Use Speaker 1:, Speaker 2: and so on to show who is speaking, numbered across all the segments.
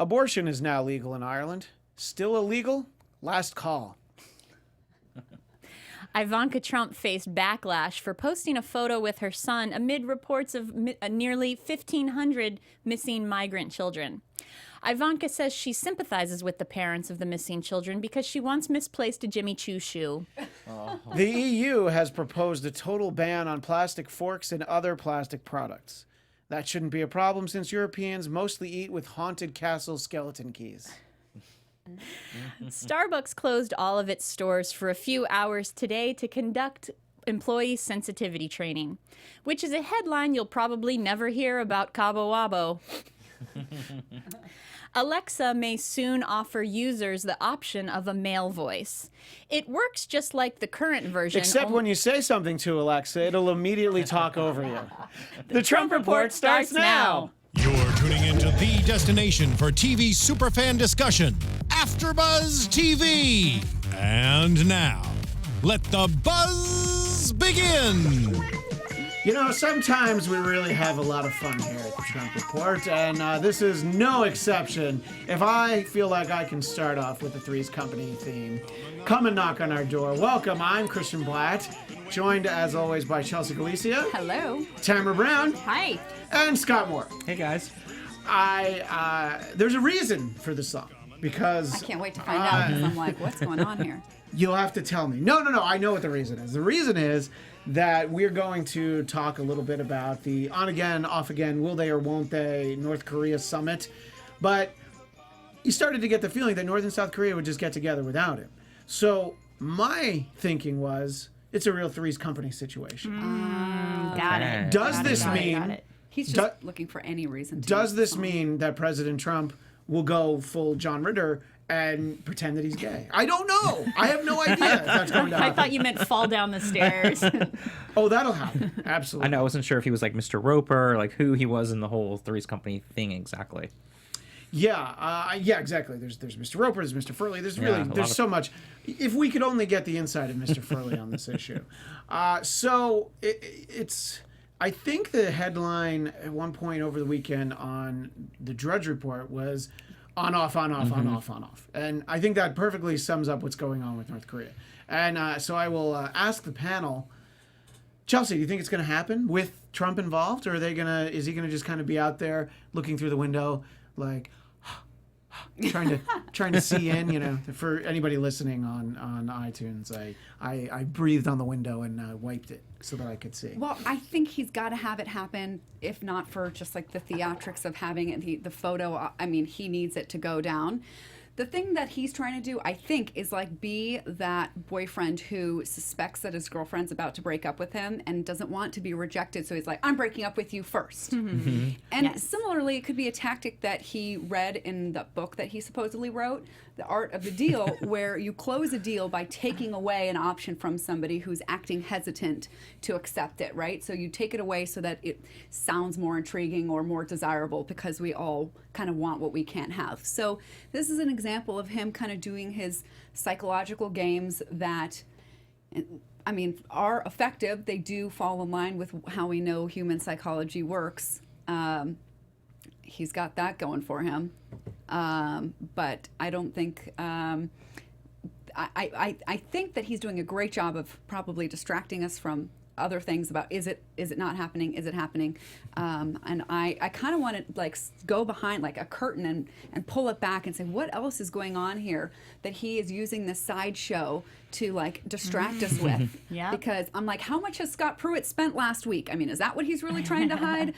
Speaker 1: Abortion is now legal in Ireland. Still illegal? Last call.
Speaker 2: Ivanka Trump faced backlash for posting a photo with her son amid reports of nearly 1,500 missing migrant children. Ivanka says she sympathizes with the parents of the missing children because she once misplaced a Jimmy Choo shoe.
Speaker 1: The EU has proposed a total ban on plastic forks and other plastic products. That shouldn't be a problem since Europeans mostly eat with haunted castle skeleton keys.
Speaker 2: Starbucks closed all of its stores for a few hours today to conduct employee sensitivity training, which is a headline you'll probably never hear about Cabo Wabo. Alexa may soon offer users the option of a male voice. It works just like the current version.
Speaker 1: Except when you say something to Alexa, it'll immediately talk over you. The Trump Report starts now.
Speaker 3: You're tuning into the destination for TV superfan discussion, AfterBuzz TV. And now, let the buzz begin.
Speaker 1: You know, sometimes we really have a lot of fun here at the Trump Report, and this is no exception. If I feel like I can start off with the Three's Company theme, come and knock on our door. Welcome, I'm Christian Bladt, joined as always by Chelsea Galicia.
Speaker 2: Hello.
Speaker 1: Tamra Brown.
Speaker 2: Hi.
Speaker 1: And Scott Moore.
Speaker 4: Hey, guys.
Speaker 1: There's a reason for the song, because...
Speaker 5: I can't wait to find out, because I'm like, what's going on here?
Speaker 1: You'll have to tell me. No, I know what the reason is. The reason is that we're going to talk a little bit about the on-again, off-again, will they or won't they North Korea summit. But you started to get the feeling that North and South Korea would just get together without him. So my thinking was, it's a real Three's Company situation.
Speaker 2: Got it.
Speaker 1: Does this mean...
Speaker 5: He's just looking for any reason to.
Speaker 1: Does this mean that President Trump will go full John Ritter and pretend that he's gay? I don't know. I have no idea if that's going to happen.
Speaker 2: I thought you meant fall down the stairs.
Speaker 1: Oh, that'll happen. Absolutely.
Speaker 4: I know. I wasn't sure if he was like Mr. Roper, like who he was in the whole Three's Company thing exactly.
Speaker 1: Yeah, exactly. There's Mr. Roper, there's Mr. Furley. There's so much. If we could only get the inside of Mr. Furley on this issue. So it's... I think the headline at one point over the weekend on the Drudge Report was on, off, on, off, on, off, on, off. And I think that perfectly sums up what's going on with North Korea. And so I will ask the panel, Chelsea, do you think it's going to happen with Trump involved? Or is he going to just kind of be out there looking through the window like... trying to see in, you know, for anybody listening on iTunes, I breathed on the window and wiped it so that I could see.
Speaker 5: Well, I think he's got to have it happen, if not for just like the theatrics of having it, the photo. I mean, he needs it to go down. The thing that he's trying to do, I think, is like be that boyfriend who suspects that his girlfriend's about to break up with him and doesn't want to be rejected. So he's like, I'm breaking up with you first. And similarly, it could be a tactic that he read in the book that he supposedly wrote, The Art of the Deal, where you close a deal by taking away an option from somebody who's acting hesitant to accept it, right? So you take it away so that it sounds more intriguing or more desirable because we all kind of want what we can't have. So this is an example of him kind of doing his psychological games that, I mean, are effective. They do fall in line with how we know human psychology works. He's got that going for him. But I don't think, I think that he's doing a great job of probably distracting us from other things about is it not happening, is it happening, and I kind of want to like go behind like a curtain and pull it back and say what else is going on here that he is using this sideshow to like distract us with.
Speaker 2: Yeah.
Speaker 5: Because I'm like, how much has Scott Pruitt spent last week? I mean, is that what he's really trying to hide?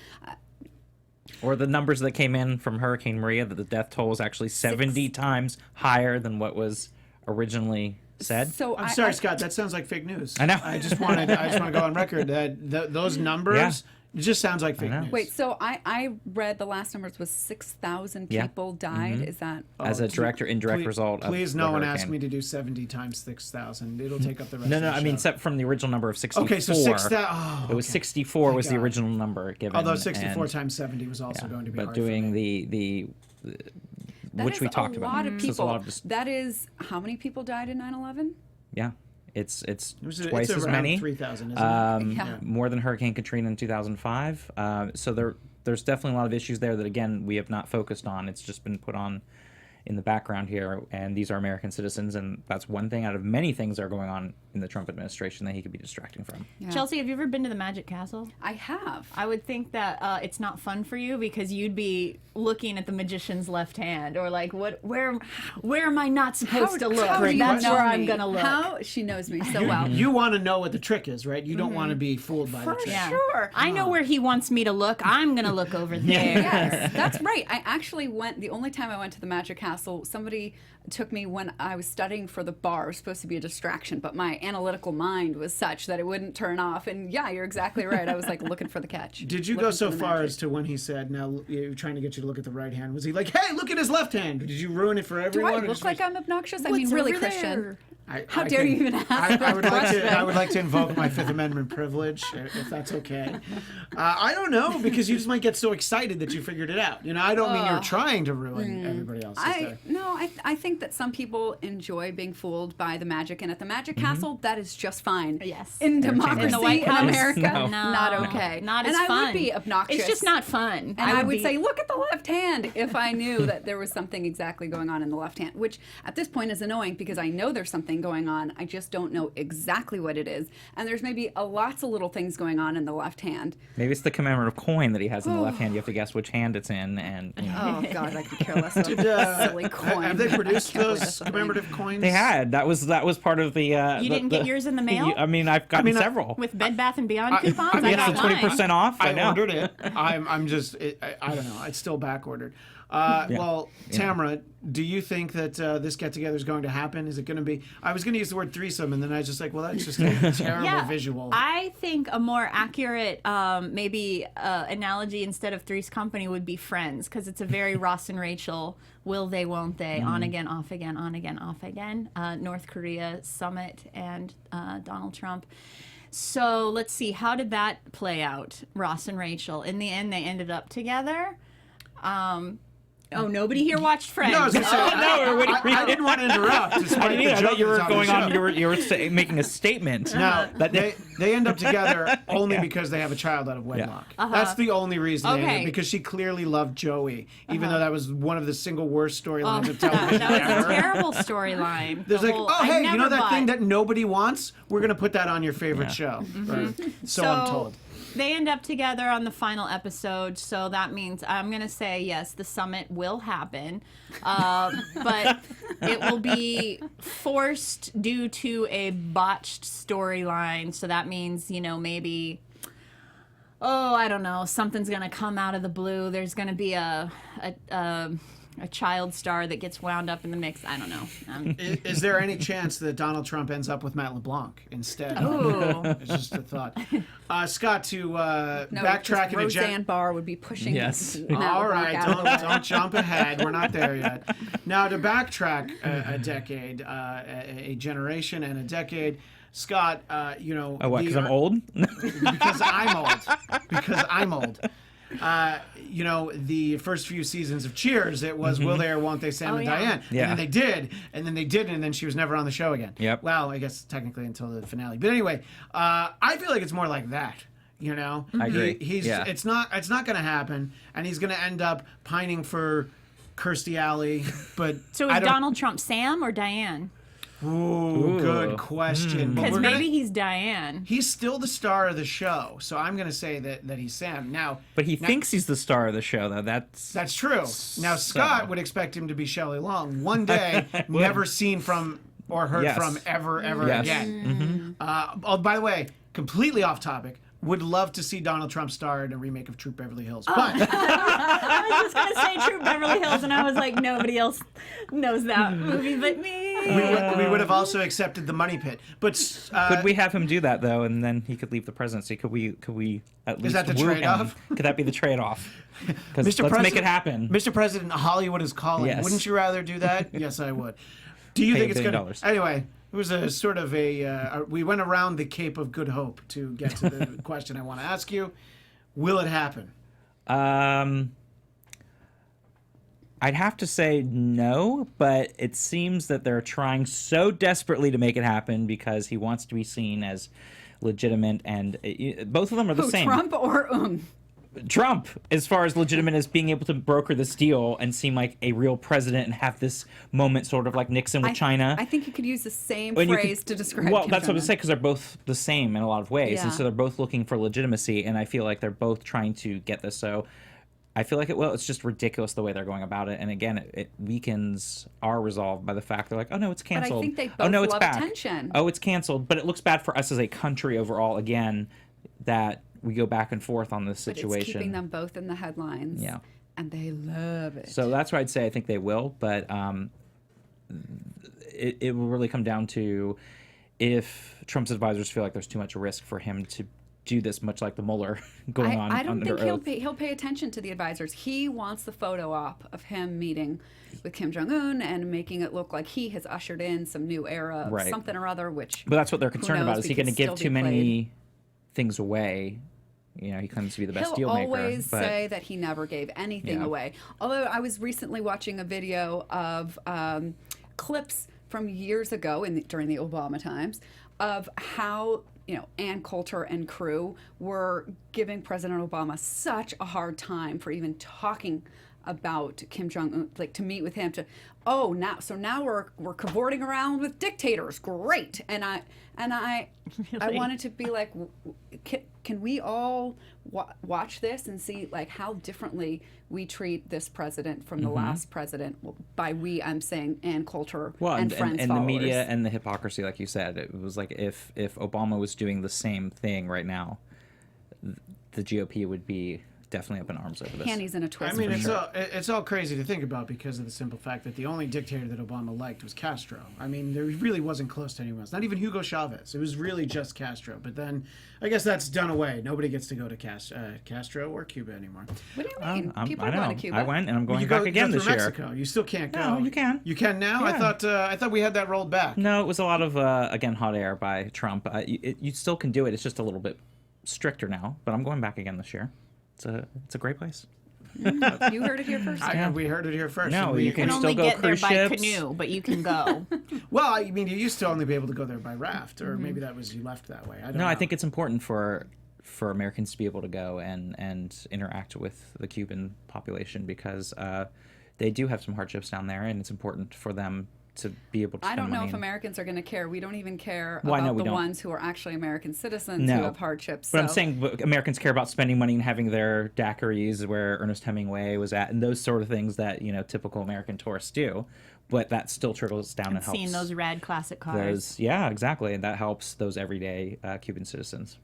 Speaker 4: Or the numbers that came in from Hurricane Maria, that the death toll was actually 70 times higher than what was originally said.
Speaker 5: So
Speaker 1: I'm sorry, Scott. That sounds like fake news.
Speaker 4: I know.
Speaker 1: I just want to go on record that those numbers it just sounds like fake news.
Speaker 5: Wait, so I read the last numbers was 6,000 people died. Is that
Speaker 4: as a direct or indirect result?
Speaker 1: Please,
Speaker 4: of
Speaker 1: no
Speaker 4: the
Speaker 1: one
Speaker 4: hurricane.
Speaker 1: ask me to do 70 times 6,000. It'll take up the rest.
Speaker 4: No,
Speaker 1: of the
Speaker 4: I mean,
Speaker 1: show.
Speaker 4: except from the original number of 64.
Speaker 1: Okay, so 6,000.
Speaker 4: It was 64
Speaker 1: Thank
Speaker 4: was the
Speaker 1: God.
Speaker 4: original number given.
Speaker 1: Although 64
Speaker 4: and,
Speaker 1: times 70 was also going to be
Speaker 4: but
Speaker 1: hard
Speaker 4: doing
Speaker 1: for me.
Speaker 4: the
Speaker 5: that
Speaker 4: which
Speaker 5: is
Speaker 4: we talked
Speaker 5: a
Speaker 4: about.
Speaker 5: lot of
Speaker 4: So it's
Speaker 5: people.
Speaker 4: a lot of just,
Speaker 5: That is how many people died in 9/11?
Speaker 4: yeah. It's
Speaker 1: It's
Speaker 4: twice as
Speaker 1: around
Speaker 4: many.
Speaker 1: 3,000, isn't it?
Speaker 5: Yeah.
Speaker 4: More than Hurricane Katrina in 2005. So they're there's definitely a lot of issues there that, again, we have not focused on. It's just been put on in the background here, and these are American citizens, and that's one thing out of many things that are going on in the Trump administration that he could be distracting from.
Speaker 5: Yeah.
Speaker 2: Chelsea, have you ever been to the Magic Castle?
Speaker 5: I have.
Speaker 2: I would think that it's not fun for you because you'd be looking at the magician's left hand, or like, where am I not supposed to look?
Speaker 5: How do you
Speaker 2: That's
Speaker 5: know
Speaker 2: where
Speaker 5: me?
Speaker 2: I'm gonna look.
Speaker 5: How she knows me so well.
Speaker 1: You want to know what the trick is, right? You don't want to be fooled by the trick.
Speaker 2: Yeah.
Speaker 5: Sure.
Speaker 2: I know where he wants me to look. I'm gonna look over there.
Speaker 5: Yes, that's right. I actually went, the only time I went to the Magic Castle, somebody took me when I was studying for the bar. It was supposed to be a distraction, but my analytical mind was such that it wouldn't turn off. And yeah, you're exactly right. I was like looking for the catch.
Speaker 1: Did you go so far as to when he said, now you're trying to get you to look at the right hand, was he like, hey, look at his left hand? Did you ruin it for
Speaker 5: Do
Speaker 1: everyone?
Speaker 5: I
Speaker 1: or
Speaker 5: look
Speaker 1: just
Speaker 5: like I'm obnoxious? I mean, really, Christian. How dare you even ask
Speaker 1: I would
Speaker 5: that
Speaker 1: like to.
Speaker 5: question?
Speaker 1: I would like to invoke my Fifth Amendment privilege, if that's okay. I don't know, because you just might get so excited that you figured it out. You know, I don't mean you're trying to ruin everybody else's day.
Speaker 5: I think that some people enjoy being fooled by the magic, and at the Magic Castle, that is just fine.
Speaker 2: Yes.
Speaker 5: In democracy,
Speaker 2: In the White
Speaker 5: in
Speaker 2: House,
Speaker 5: America,
Speaker 4: no.
Speaker 5: not okay.
Speaker 2: Not
Speaker 5: and
Speaker 2: as fun.
Speaker 5: I would be obnoxious.
Speaker 2: It's just not fun.
Speaker 5: And I would
Speaker 2: be-
Speaker 5: say, look at the left hand, if I knew that there was something exactly going on in the left hand, which at this point is annoying because I know there's something going on. I just don't know exactly what it is. And there's maybe lots of little things going on in the left hand.
Speaker 4: Maybe it's the commemorative coin that he has in the left hand. You have to guess which hand it's in, and you know.
Speaker 5: Oh, God, I could care less about silly coin.
Speaker 1: Have they produced
Speaker 5: I can't believe
Speaker 1: those
Speaker 5: that's something.
Speaker 1: commemorative coins?
Speaker 4: They had. That was part of the.
Speaker 2: You didn't get yours in the mail?
Speaker 4: I mean, I've gotten several.
Speaker 2: with Bed Bath and Beyond coupons.
Speaker 1: I mean,
Speaker 2: got
Speaker 1: it's
Speaker 2: mine.
Speaker 4: 20% off. I
Speaker 1: I
Speaker 4: know.
Speaker 1: ordered it. I'm just. I don't know. It's still back ordered. Well, Tamra, do you think that this get together is going to happen? Is it going to be? I was going to use the word threesome, and then I was just like, well, that's just a terrible visual.
Speaker 2: I think a more accurate, maybe analogy instead of Three's Company would be Friends, because it's a very Ross and Rachel, will they, won't they, on again, off again, on again, off again, North Korea summit and Donald Trump. So let's see, how did that play out, Ross and Rachel? In the end, they ended up together. Oh, nobody here watched Friends.
Speaker 1: No, I was going to say, I didn't want to interrupt.
Speaker 4: I thought you were going on. You were making a statement.
Speaker 1: No,
Speaker 4: That
Speaker 1: they end up together only because they have a child out of wedlock. That's the only reason. They ended up, because she clearly loved Joey, even though that was one of the single worst storylines of television
Speaker 2: That was
Speaker 1: ever.
Speaker 2: a terrible storyline.
Speaker 1: There's
Speaker 2: The
Speaker 1: like,
Speaker 2: whole-
Speaker 1: oh
Speaker 2: I
Speaker 1: hey, you
Speaker 2: never
Speaker 1: know that
Speaker 2: bought-
Speaker 1: thing that nobody wants? We're gonna put that on your favorite show. Or so I'm told.
Speaker 2: They end up together on the final episode, so that means I'm going to say, yes, the summit will happen, but it will be forced due to a botched storyline, so that means, maybe, I don't know, something's going to come out of the blue. There's going to be a child star that gets wound up in the mix. I don't know.
Speaker 1: Is there any chance that Donald Trump ends up with Matt LeBlanc instead?
Speaker 2: Ooh.
Speaker 1: It's just a thought. Scott, to
Speaker 5: No,
Speaker 1: backtrack
Speaker 5: just
Speaker 1: in a
Speaker 5: Roseanne Barr would be pushing.
Speaker 4: Yes.
Speaker 5: Matt
Speaker 1: All
Speaker 5: LeBlanc
Speaker 1: right,
Speaker 5: out of the way.
Speaker 1: don't jump ahead. We're not there yet. Now, to backtrack a decade, a generation, and a decade, Scott,
Speaker 4: Oh, what? Because I'm old.
Speaker 1: Because I'm old. Because I'm old. The first few seasons of Cheers, it was will they or won't they Sam and
Speaker 2: yeah.
Speaker 1: Diane.
Speaker 4: Yeah.
Speaker 1: And then they did, and then they didn't, and then she was never on the show again.
Speaker 4: Yep.
Speaker 1: Well, I guess technically until the finale. But anyway, I feel like it's more like that.
Speaker 4: I agree.
Speaker 1: It's not going to happen, and he's going to end up pining for Kirstie Alley. But
Speaker 2: So is Donald Trump Sam or Diane?
Speaker 1: Ooh, good question. But
Speaker 2: Because
Speaker 1: we're
Speaker 2: maybe
Speaker 1: gonna-
Speaker 2: he's Diane.
Speaker 1: he's still the star of the show, so I'm going to say that he's Sam. Now,
Speaker 4: But he thinks he's the star of the show, though.
Speaker 1: that's true. Now, Scott would expect him to be Shelley Long. One day, never seen from or heard
Speaker 4: Yes.
Speaker 1: from ever
Speaker 4: Yes.
Speaker 1: again. By the way, completely off topic. Would love to see Donald Trump star in a remake of Troop Beverly Hills. But
Speaker 2: I was just going to say True Beverly Hills, and I was like, nobody else knows that movie but me.
Speaker 1: we would have also accepted the Money Pit. But
Speaker 4: Could we have him do that though, and then he could leave the presidency? Could we at least
Speaker 1: that the
Speaker 4: woo him?
Speaker 1: trade-off?
Speaker 4: Could that be the trade-off? 'Cause
Speaker 1: Mr.
Speaker 4: let's make
Speaker 1: President-
Speaker 4: it happen.
Speaker 1: Mr. President, Hollywood is calling.
Speaker 4: Yes.
Speaker 1: Wouldn't you rather do that? Yes, I would. Do you
Speaker 4: Pay
Speaker 1: think
Speaker 4: $1
Speaker 1: it's
Speaker 4: billion.
Speaker 1: going to... Anyway, it was a sort of we went around the Cape of Good Hope to get to the question I want to ask you. Will it happen?
Speaker 4: I'd have to say no, but it seems that they're trying so desperately to make it happen because he wants to be seen as legitimate, and both of them are the
Speaker 5: Who,
Speaker 4: same.
Speaker 5: Trump or
Speaker 4: Trump, as far as legitimate as being able to broker this deal and seem like a real president and have this moment sort of like Nixon with China.
Speaker 5: I think you could use the same
Speaker 4: And you
Speaker 5: phrase to describe
Speaker 4: Well,
Speaker 5: Kim
Speaker 4: that's what I
Speaker 5: Jong-un.
Speaker 4: was saying, because they're both the same in a lot of ways.
Speaker 5: Yeah.
Speaker 4: And so they're both looking for legitimacy, and I feel like they're both trying to get this. So I feel like it's just ridiculous the way they're going about it. And again, it weakens our resolve by the fact they're like, oh, no, it's canceled.
Speaker 5: think they
Speaker 4: oh, no,
Speaker 5: both
Speaker 4: it's
Speaker 5: love
Speaker 4: back.
Speaker 5: attention.
Speaker 4: Oh, it's canceled. But it looks bad for us as a country overall, again, that we go back and forth on this situation.
Speaker 5: But it's keeping them both in the headlines.
Speaker 4: Yeah.
Speaker 5: And they love it.
Speaker 4: So that's why I'd say I think they will, but it will really come down to if Trump's advisors feel like there's too much risk for him to do this, much like the Mueller going on.
Speaker 5: I don't
Speaker 4: under
Speaker 5: think
Speaker 4: oath.
Speaker 5: he'll pay attention to the advisors. He wants the photo op of him meeting with Kim Jong-un and making it look like he has ushered in some new era of
Speaker 4: Right.
Speaker 5: something or other, which
Speaker 4: But that's what they're
Speaker 5: who
Speaker 4: concerned
Speaker 5: knows,
Speaker 4: about. Is he
Speaker 5: because
Speaker 4: going to give
Speaker 5: still
Speaker 4: too
Speaker 5: be
Speaker 4: many things away? You know, he claims to be the best
Speaker 5: He'll
Speaker 4: deal maker.
Speaker 5: always
Speaker 4: but
Speaker 5: say that he never gave anything
Speaker 4: Yeah.
Speaker 5: away. Although I was recently watching a video of clips from years ago during the Obama times of how Ann Coulter and crew were giving President Obama such a hard time for even talking about Kim Jong-un, like to meet with him. Now we're cavorting around with dictators. Great, and I
Speaker 2: Really?
Speaker 5: wanted to be like, can we all watch this and see like how differently we treat this president from the last president? Well, by we, I'm saying Ann Coulter and friends,
Speaker 4: and the
Speaker 5: followers.
Speaker 4: media and the hypocrisy, like you said, it was like if Obama was doing the same thing right now, the GOP would be definitely up in arms over this.
Speaker 5: Panties in a twist.
Speaker 1: I mean,
Speaker 5: for
Speaker 1: it's all crazy to think about because of the simple fact that the only dictator that Obama liked was Castro. I mean, there really wasn't close to anyone else. Not even Hugo Chavez. It was really just Castro. But then, I guess that's done away. Nobody gets to go to Castro or Cuba anymore.
Speaker 5: What do you mean? People
Speaker 4: I
Speaker 5: are
Speaker 4: know.
Speaker 5: going to Cuba.
Speaker 4: I went, and I'm going
Speaker 1: You
Speaker 4: back
Speaker 1: go
Speaker 4: again
Speaker 1: through
Speaker 4: this year.
Speaker 1: Mexico. You still can't go.
Speaker 4: No, you can.
Speaker 1: You can now.
Speaker 4: Yeah.
Speaker 1: I thought we had that rolled back.
Speaker 4: No, it was a lot of again hot air by Trump. You still can do it. It's just a little bit stricter now. But I'm going back again this year. It's a great place.
Speaker 5: You heard it here first.
Speaker 1: We heard it here first.
Speaker 4: No,
Speaker 1: and we
Speaker 4: you can
Speaker 2: You can
Speaker 4: still
Speaker 2: only
Speaker 4: go
Speaker 2: get there
Speaker 4: cruise
Speaker 2: by
Speaker 4: ships.
Speaker 2: canoe, but you can go.
Speaker 1: Well, I mean, you used to only be able to go there by raft, or maybe that was you left that way. I don't know.
Speaker 4: No, I think it's important for Americans to be able to go and interact with the Cuban population because they do have some hardships down there, and it's important for them to be able to
Speaker 5: I
Speaker 4: spend
Speaker 5: don't know
Speaker 4: money
Speaker 5: if
Speaker 4: and-
Speaker 5: Americans are going to care. We don't even care
Speaker 4: Well, I know
Speaker 5: about
Speaker 4: we
Speaker 5: the
Speaker 4: don't.
Speaker 5: ones who are actually American citizens
Speaker 4: No.
Speaker 5: who have hardships.
Speaker 4: But I'm
Speaker 5: so-
Speaker 4: saying Americans care about spending money and having their daiquiris where Ernest Hemingway was at, and those sort of things that typical American tourists do. But that still trickles down and helps.
Speaker 2: Seeing those rad classic cars.
Speaker 4: Yeah, exactly, and that helps those everyday Cuban citizens.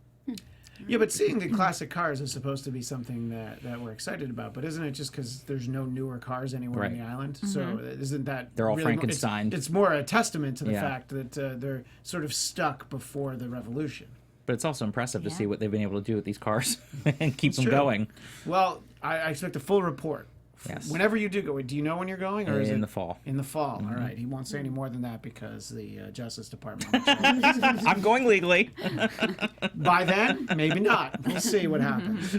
Speaker 1: Yeah, but seeing the classic cars is supposed to be something that we're excited about. But isn't it just because there's no newer cars anywhere on
Speaker 4: Right.
Speaker 1: the island? So isn't that
Speaker 4: They're all
Speaker 1: really
Speaker 4: Frankensteined.
Speaker 1: It's more a testament to the
Speaker 4: Yeah.
Speaker 1: fact that they're sort of stuck before the revolution.
Speaker 4: But it's also impressive to
Speaker 2: Yeah.
Speaker 4: see what they've been able to do with these cars and keep them
Speaker 1: true.
Speaker 4: going
Speaker 1: Well, I expect a full report.
Speaker 4: Yes.
Speaker 1: Whenever you do go, do you know when you're going, or is
Speaker 4: in
Speaker 1: it
Speaker 4: the fall.
Speaker 1: In the fall. All right. He won't say any more than that because the Justice Department.
Speaker 4: I'm going legally.
Speaker 1: By then, maybe not. We'll see what happens.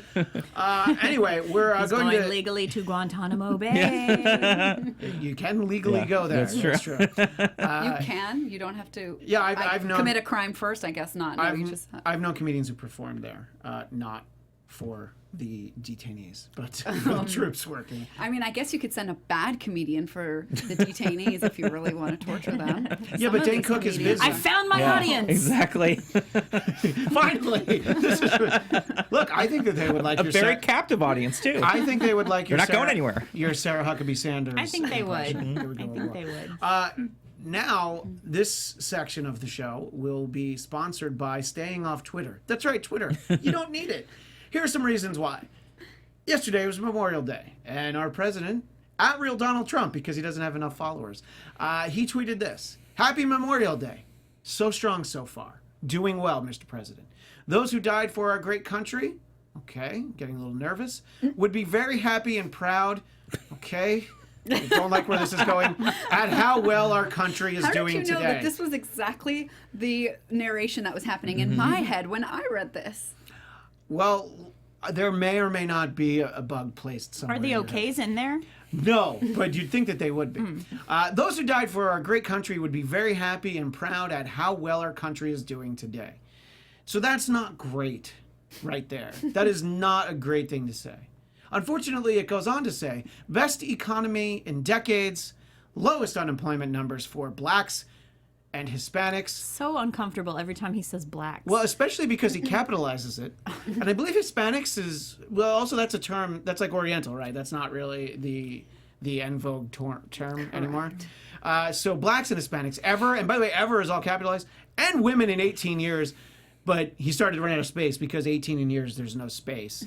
Speaker 1: Anyway, we're
Speaker 2: He's
Speaker 1: going
Speaker 2: going
Speaker 1: to.
Speaker 2: legally to Guantanamo Bay.
Speaker 1: You can legally
Speaker 4: Yeah,
Speaker 1: go there.
Speaker 4: that's true.
Speaker 5: you can. You don't have to.
Speaker 1: Yeah, I've known-
Speaker 5: commit a crime first. I guess not. No, you just.
Speaker 1: I've known comedians who performed there, not for the detainees, but for the troops working.
Speaker 5: I mean, I guess you could send a bad comedian for the detainees if you really want to torture them.
Speaker 1: Yeah,
Speaker 5: Some
Speaker 1: but
Speaker 5: of
Speaker 1: Dane
Speaker 5: these
Speaker 1: Cook is
Speaker 5: comedians-
Speaker 1: busy.
Speaker 2: I found my
Speaker 4: Yeah,
Speaker 2: audience.
Speaker 4: Exactly.
Speaker 1: Finally, look. I think that they would like
Speaker 4: A
Speaker 1: your
Speaker 4: very
Speaker 1: Sarah,
Speaker 4: captive audience too.
Speaker 1: I think they would like your.
Speaker 4: They're not going
Speaker 1: Sarah-
Speaker 4: anywhere.
Speaker 1: Your Sarah Huckabee Sanders.
Speaker 2: I think they would.
Speaker 1: impression. It would go
Speaker 2: I
Speaker 1: over
Speaker 2: think
Speaker 1: well.
Speaker 2: they would.
Speaker 1: Now, this section of the show will be sponsored by staying off Twitter. That's right, Twitter. You don't need it. Here are some reasons why. Yesterday was Memorial Day, and our president, @real Donald Trump, because he doesn't have enough followers, he tweeted this: "Happy Memorial Day. So strong so far. Doing well, Mr. President. Those who died for our great country," okay, getting a little nervous, "would be very happy and proud," okay, I don't like where this is going, "at how well our country is
Speaker 5: How
Speaker 1: doing
Speaker 5: did you know
Speaker 1: today."
Speaker 5: that this was exactly the narration that was happening in my head when I read this?
Speaker 1: Well, there may or may not be a bug placed somewhere.
Speaker 2: Are the
Speaker 1: in there.
Speaker 2: okays in there?
Speaker 1: No, but you'd think that they would be. Those who died for our great country would be very happy and proud at how well our country is doing today. So that's not great. right there. That is not a great thing to say. Unfortunately, it goes on to say, best economy in decades, lowest unemployment numbers for blacks and Hispanics.
Speaker 2: So uncomfortable every time he says blacks.
Speaker 1: Well, especially because he capitalizes it. And I believe Hispanics is, well, also that's a term, that's like Oriental, right? That's not really the en vogue term anymore. So blacks and Hispanics ever, and by the way, ever is all capitalized, and women in 18 years. But he started to run out of space because 18 in years, there's no space.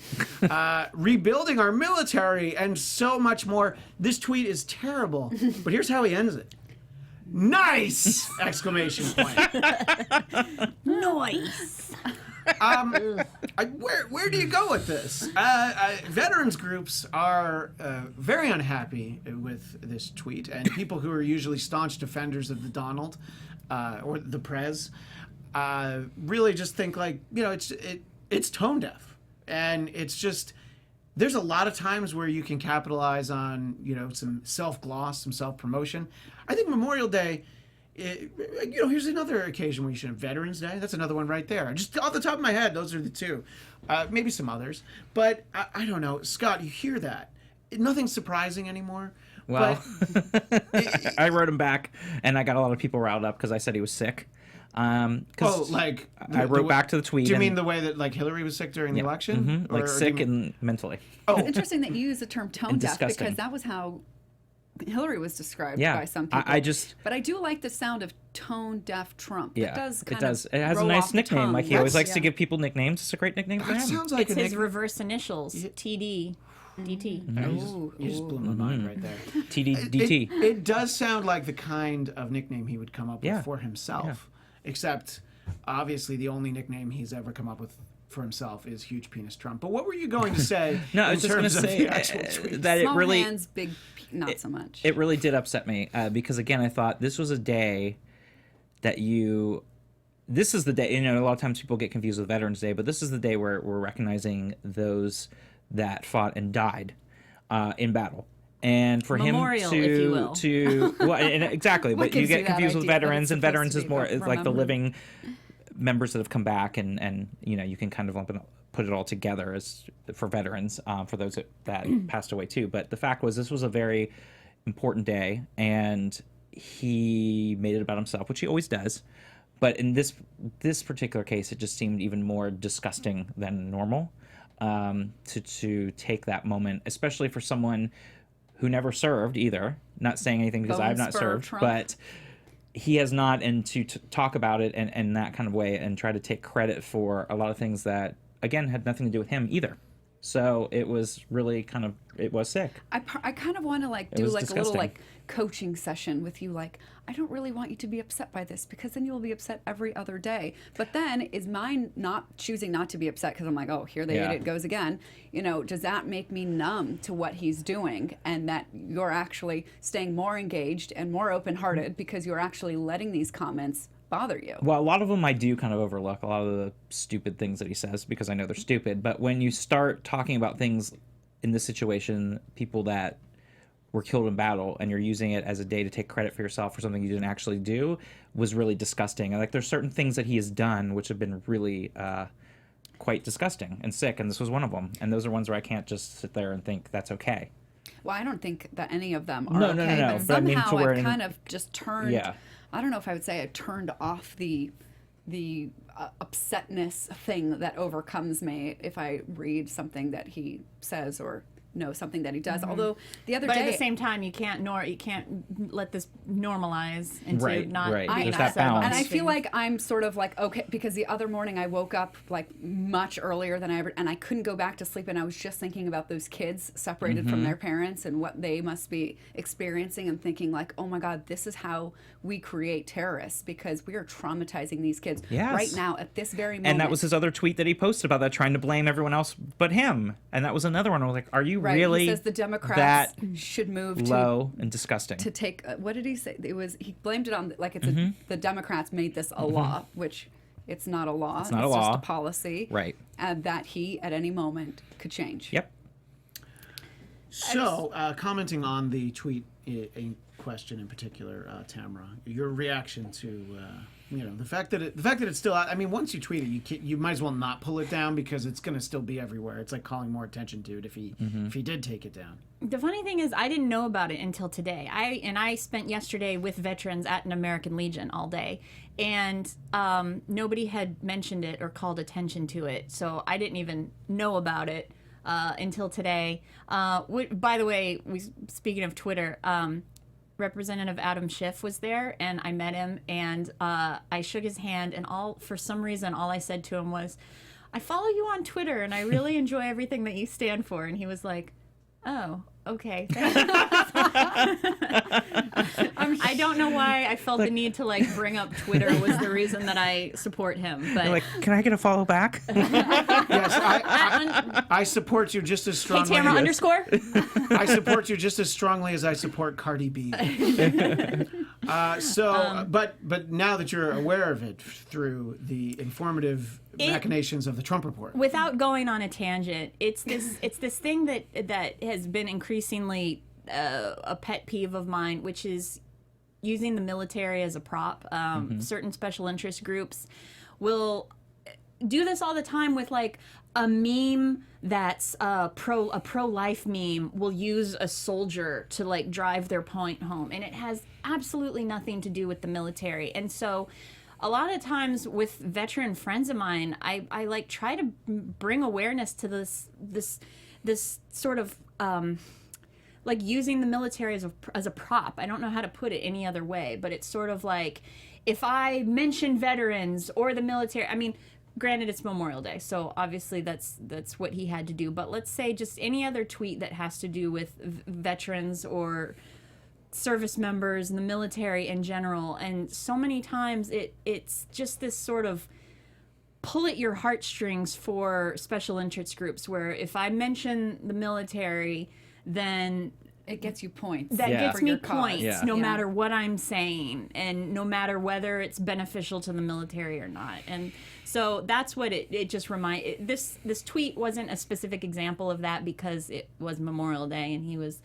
Speaker 1: Rebuilding our military and so much more. This tweet is terrible, but here's how he ends it. Nice! Exclamation point.
Speaker 2: Nice.
Speaker 1: Where do you go with this? Veterans groups are very unhappy with this tweet, and people who are usually staunch defenders of the Donald or the Prez really just think like, you know, it's tone deaf, and it's just there's a lot of times where you can capitalize on, you know, some self-gloss, some self-promotion. I think Memorial Day, you know, here's another occasion where you should have Veterans Day. That's another one right there. Just off the top of my head, those are the two. Maybe some others. But I don't know. Scott, you hear that. Nothing's surprising anymore.
Speaker 4: Well, I wrote him back, and I got a lot of people riled up because I said he was sick.
Speaker 1: Like
Speaker 4: I wrote back to the tweet.
Speaker 1: Do you mean the way that like Hillary was sick during the election?
Speaker 4: Like sick and mentally?
Speaker 1: Oh,
Speaker 5: It's interesting that you use the term tone deaf
Speaker 4: disgusting.
Speaker 5: because that was how Hillary was described
Speaker 4: Yeah.
Speaker 5: by some people. But I do like the sound of tone deaf Trump.
Speaker 4: Yeah,
Speaker 5: It does
Speaker 4: it does. It has a nice nickname. Like he always likes to give people nicknames. It's a great nickname for
Speaker 1: that
Speaker 4: him.
Speaker 1: sounds like
Speaker 2: It's
Speaker 1: an
Speaker 2: his reverse initials, TD, DT.
Speaker 1: You just blew my mind right there.
Speaker 4: TDDT.
Speaker 1: It does sound like the kind of nickname he would come up with
Speaker 4: Yeah.
Speaker 1: for himself, except obviously the only nickname he's ever come up with for himself is Huge Penis Trump. But what were you going to say
Speaker 4: No, I
Speaker 1: in
Speaker 4: was just going to
Speaker 1: terms of
Speaker 4: say
Speaker 1: the actual tweet?
Speaker 4: that
Speaker 5: Small
Speaker 4: it really,
Speaker 5: hands, big, not so much.
Speaker 4: it really did upset me because again, I thought this was a day that this is the day, you know, a lot of times people get confused with Veterans Day, but this is the day where we're recognizing those that fought and died in battle. And for
Speaker 2: Memorial,
Speaker 4: him
Speaker 2: if you will.
Speaker 4: to well, and exactly, but you
Speaker 5: gives you
Speaker 4: get
Speaker 5: that
Speaker 4: confused with
Speaker 5: idea that
Speaker 4: veterans,
Speaker 5: it's
Speaker 4: and
Speaker 5: supposed
Speaker 4: veterans
Speaker 5: to
Speaker 4: is
Speaker 5: be
Speaker 4: more it's like the
Speaker 5: remembered?
Speaker 4: living members that have come back, and you know, you can kind of lump it, put it all together as for veterans, for those that passed away too. But the fact was, this was a very important day, and he made it about himself, which he always does. But in this particular case, it just seemed even more disgusting than normal to take that moment, especially for someone who never served either. Not saying anything because I've not
Speaker 5: Spur
Speaker 4: served,
Speaker 5: Trump.
Speaker 4: but he has not, and to talk about it in that kind of way and try to take credit for a lot of things that, again, had nothing to do with him either. So it was really it was sick.
Speaker 5: I kind of want to like do
Speaker 4: was
Speaker 5: like a little
Speaker 4: disgusting.
Speaker 5: like coaching session with you. Like, I don't really want you to be upset by this because then you'll be upset every other day. But then is mine not choosing not to be upset because I'm like, oh, here it goes again. You know, does that make me numb to what he's doing, and that you're actually staying more engaged and more open-hearted because you're actually letting these comments bother you?
Speaker 4: Well, a lot of them I do kind of overlook, a lot of the stupid things that he says because I know they're stupid. But when you start talking about things in this situation, people that were killed in battle, and you're using it as a day to take credit for yourself for something you didn't actually do, was really disgusting. And like, there's certain things that he has done which have been really quite disgusting and sick, and this was one of them. And those are ones where I can't just sit there and think that's okay.
Speaker 5: Well, I don't think that any of them are
Speaker 4: No,
Speaker 5: okay,
Speaker 4: no, no, no.
Speaker 5: but
Speaker 4: But I mean,
Speaker 5: somehow
Speaker 4: to where
Speaker 5: I've kind of just turned.
Speaker 4: Yeah.
Speaker 5: I don't know if I would say I turned off the upsetness thing that overcomes me if I read something that he says or know something that he does. Although the other
Speaker 2: But
Speaker 5: day,
Speaker 2: at the same time, you can't let this normalize into
Speaker 4: Right,
Speaker 2: not
Speaker 4: right.
Speaker 2: being
Speaker 4: There's that
Speaker 2: upset about
Speaker 4: balance.
Speaker 5: and I
Speaker 2: these
Speaker 5: feel
Speaker 2: things.
Speaker 5: like I'm sort of like, okay, because the other morning I woke up like much earlier than I ever, and I couldn't go back to sleep, and I was just thinking about those kids separated from their parents and what they must be experiencing, and thinking like, oh my God, this is how we create terrorists, because we are traumatizing these kids
Speaker 4: Yes.
Speaker 5: right now at this very moment.
Speaker 4: And that was his other tweet that he posted about that, trying to blame everyone else but him. And that was another one. I was like, are you
Speaker 5: right.
Speaker 4: really
Speaker 5: He says the Democrats
Speaker 4: that
Speaker 5: should move
Speaker 4: low and disgusting?
Speaker 5: to take what did he say? It was, he blamed it on like it's the Democrats made this a law, which it's not a law.
Speaker 4: It's not a law.
Speaker 5: just a policy,
Speaker 4: Right.
Speaker 5: And that he at any moment could change.
Speaker 4: Yep.
Speaker 1: So, commenting on the tweet in question in particular, Tamra, your reaction to the fact that it's still out. I mean, once you tweet it, you might as well not pull it down because it's going to still be everywhere. It's like calling more attention to it if he did take it down.
Speaker 2: The funny thing is, I didn't know about it until today. I spent yesterday with veterans at an American Legion all day, and nobody had mentioned it or called attention to it, so I didn't even know about it until today. By the way, speaking of Twitter, Representative Adam Schiff was there, and I met him, and I shook his hand, and for some reason, all I said to him was, "I follow you on Twitter, and I really enjoy everything that you stand for." And he was like, "Oh, okay." I don't know why I felt the need to bring up Twitter was the reason that I support him. But
Speaker 4: You're like, can I get a follow back?
Speaker 1: Yes, I support you just as strongly.
Speaker 2: Hey, Tamra underscore.
Speaker 1: I support you just as strongly as I support Cardi B. But now that you're aware of it through the informative machinations of the Trump report,
Speaker 2: without going on a tangent, it's this thing that has been increasingly a pet peeve of mine, which is using the military as a prop. Certain special interest groups will do this all the time with a meme that's a pro-life meme will use a soldier to drive their point home, and it has absolutely nothing to do with the military. And so a lot of times with veteran friends of mine, I try to bring awareness to this sort of using the military as a prop. I don't know how to put it any other way, but it's sort of like, if I mention veterans or the military, I mean, granted, it's Memorial Day, so obviously that's what he had to do. But let's say just any other tweet that has to do with veterans or service members and the military in general. And so many times it's just this sort of pull at your heartstrings for special interest groups, where if I mention the military, then
Speaker 5: it gets you points.
Speaker 2: That gets
Speaker 5: for
Speaker 2: me
Speaker 5: your cause.
Speaker 2: points, no matter what I'm saying, and no matter whether it's beneficial to the military or not. And so that's what it just this tweet wasn't a specific example of that because it was Memorial Day and he was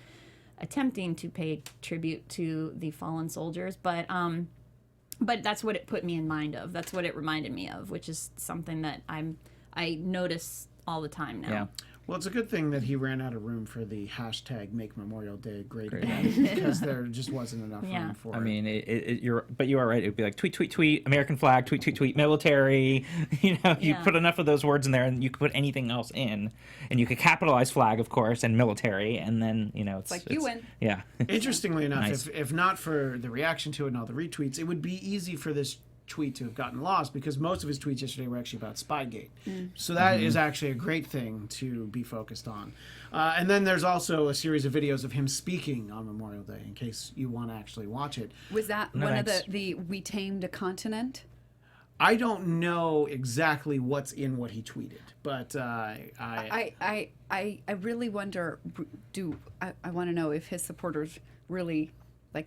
Speaker 2: attempting to pay tribute to the fallen soldiers, but that's what it put me in mind of. That's what it reminded me of, which is something that I notice all the time now.
Speaker 4: Yeah.
Speaker 1: Well, it's a good thing that he ran out of room for the hashtag Make Memorial Day Great Again, because there just wasn't enough room for it.
Speaker 4: I mean, you are right. It would be like tweet, tweet, tweet, American flag, tweet, tweet, tweet, military. You put enough of those words in there, and you could put anything else in, and you could capitalize flag, of course, and military, and then it's
Speaker 5: like you win.
Speaker 4: Yeah.
Speaker 1: Interestingly enough,
Speaker 4: Nice.
Speaker 1: if not for the reaction to it and all the retweets, it would be easy for this tweet to have gotten lost, because most of his tweets yesterday were actually about Spygate. So that is actually a great thing to be focused on. And then there's also a series of videos of him speaking on Memorial Day, in case you want to actually watch it.
Speaker 5: Was that one of the "We Tamed a Continent"?
Speaker 1: I don't know exactly what's in what he tweeted, but
Speaker 5: I really wonder. I want to know if his supporters really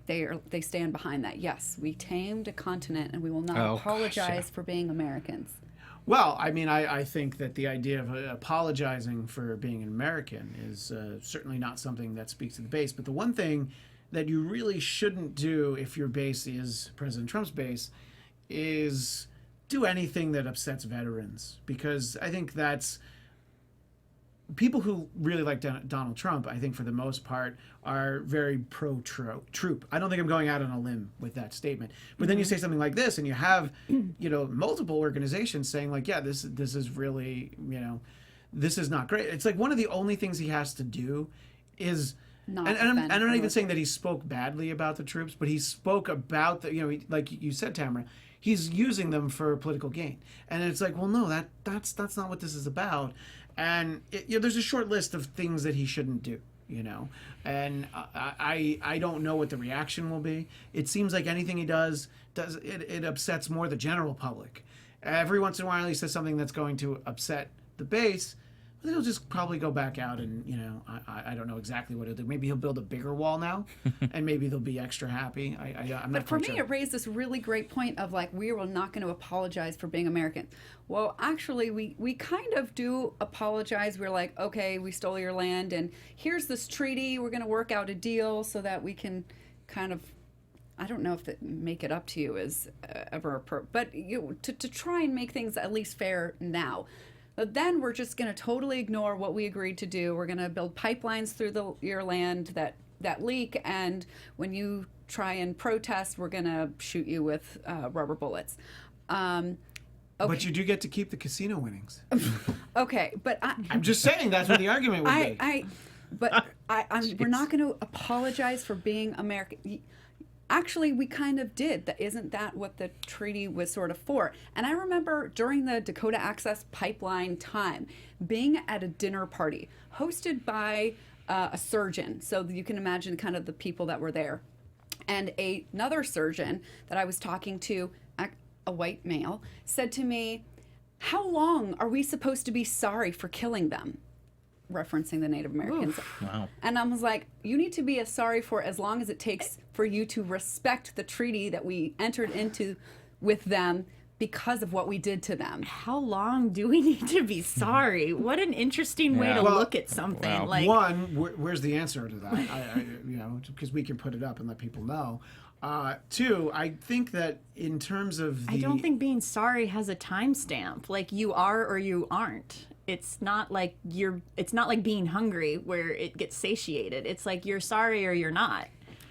Speaker 5: they stand behind that. Yes, we tamed a continent, and we will not apologize for being Americans.
Speaker 1: Well, I mean, I think that the idea of apologizing for being an American is certainly not something that speaks to the base. But the one thing that you really shouldn't do if your base is President Trump's base is do anything that upsets veterans, because I think that's people who really like Donald Trump, I think for the most part, are very pro-troop. I don't think I'm going out on a limb with that statement. But then you say something like this, and you have, multiple organizations saying this is really, this is not great. It's like one of the only things he has to do is, and I'm not even saying that he spoke badly about the troops, but he spoke about like you said, Tamra, he's using them for political gain. And it's like, well, no, that's not what this is about. And there's a short list of things that he shouldn't do, and I don't know what the reaction will be. It seems like anything he does it upsets more the general public. Every once in a while he says something that's going to upset the base, but then he'll just probably go back out and, I don't know exactly what he'll do. Maybe he'll build a bigger wall now, and maybe they'll be extra happy. I'm not
Speaker 5: But for me,
Speaker 1: sure.
Speaker 5: it raised this really great point of we are not going to apologize for being American. Well, actually, we kind of do apologize. We're like, okay, we stole your land, and here's this treaty. We're going to work out a deal so that we can kind of I don't know if that make it up to you is ever, but to try and make things at least fair now. But then we're just going to totally ignore what we agreed to do. We're going to build pipelines through your land that leak, and when you try and protest, we're going to shoot you with rubber bullets. Okay.
Speaker 1: But you do get to keep the casino winnings.
Speaker 5: Okay, but
Speaker 1: I'm just saying that's what the argument would be.
Speaker 5: We're not going to apologize for being American. Actually, we kind of did. Isn't that what the treaty was sort of for? And I remember during the Dakota Access Pipeline time, being at a dinner party hosted by a surgeon. So you can imagine kind of the people that were there. And another surgeon that I was talking to, a white male, said to me, "How long are we supposed to be sorry for killing them?" Referencing the Native Americans.
Speaker 4: Oof. Wow.
Speaker 5: And I was like, you need to be sorry for as long as it takes for you to respect the treaty that we entered into with them because of what we did to them.
Speaker 2: How long do we need to be sorry? What an interesting way to look at something.
Speaker 4: Wow.
Speaker 2: Like,
Speaker 1: one, where's the answer to that? Because we can put it up and let people know. Two, I think that in terms of
Speaker 2: I don't think being sorry has a timestamp. Like, you are or you aren't. It's not like being hungry where it gets satiated. It's like you're sorry or you're not.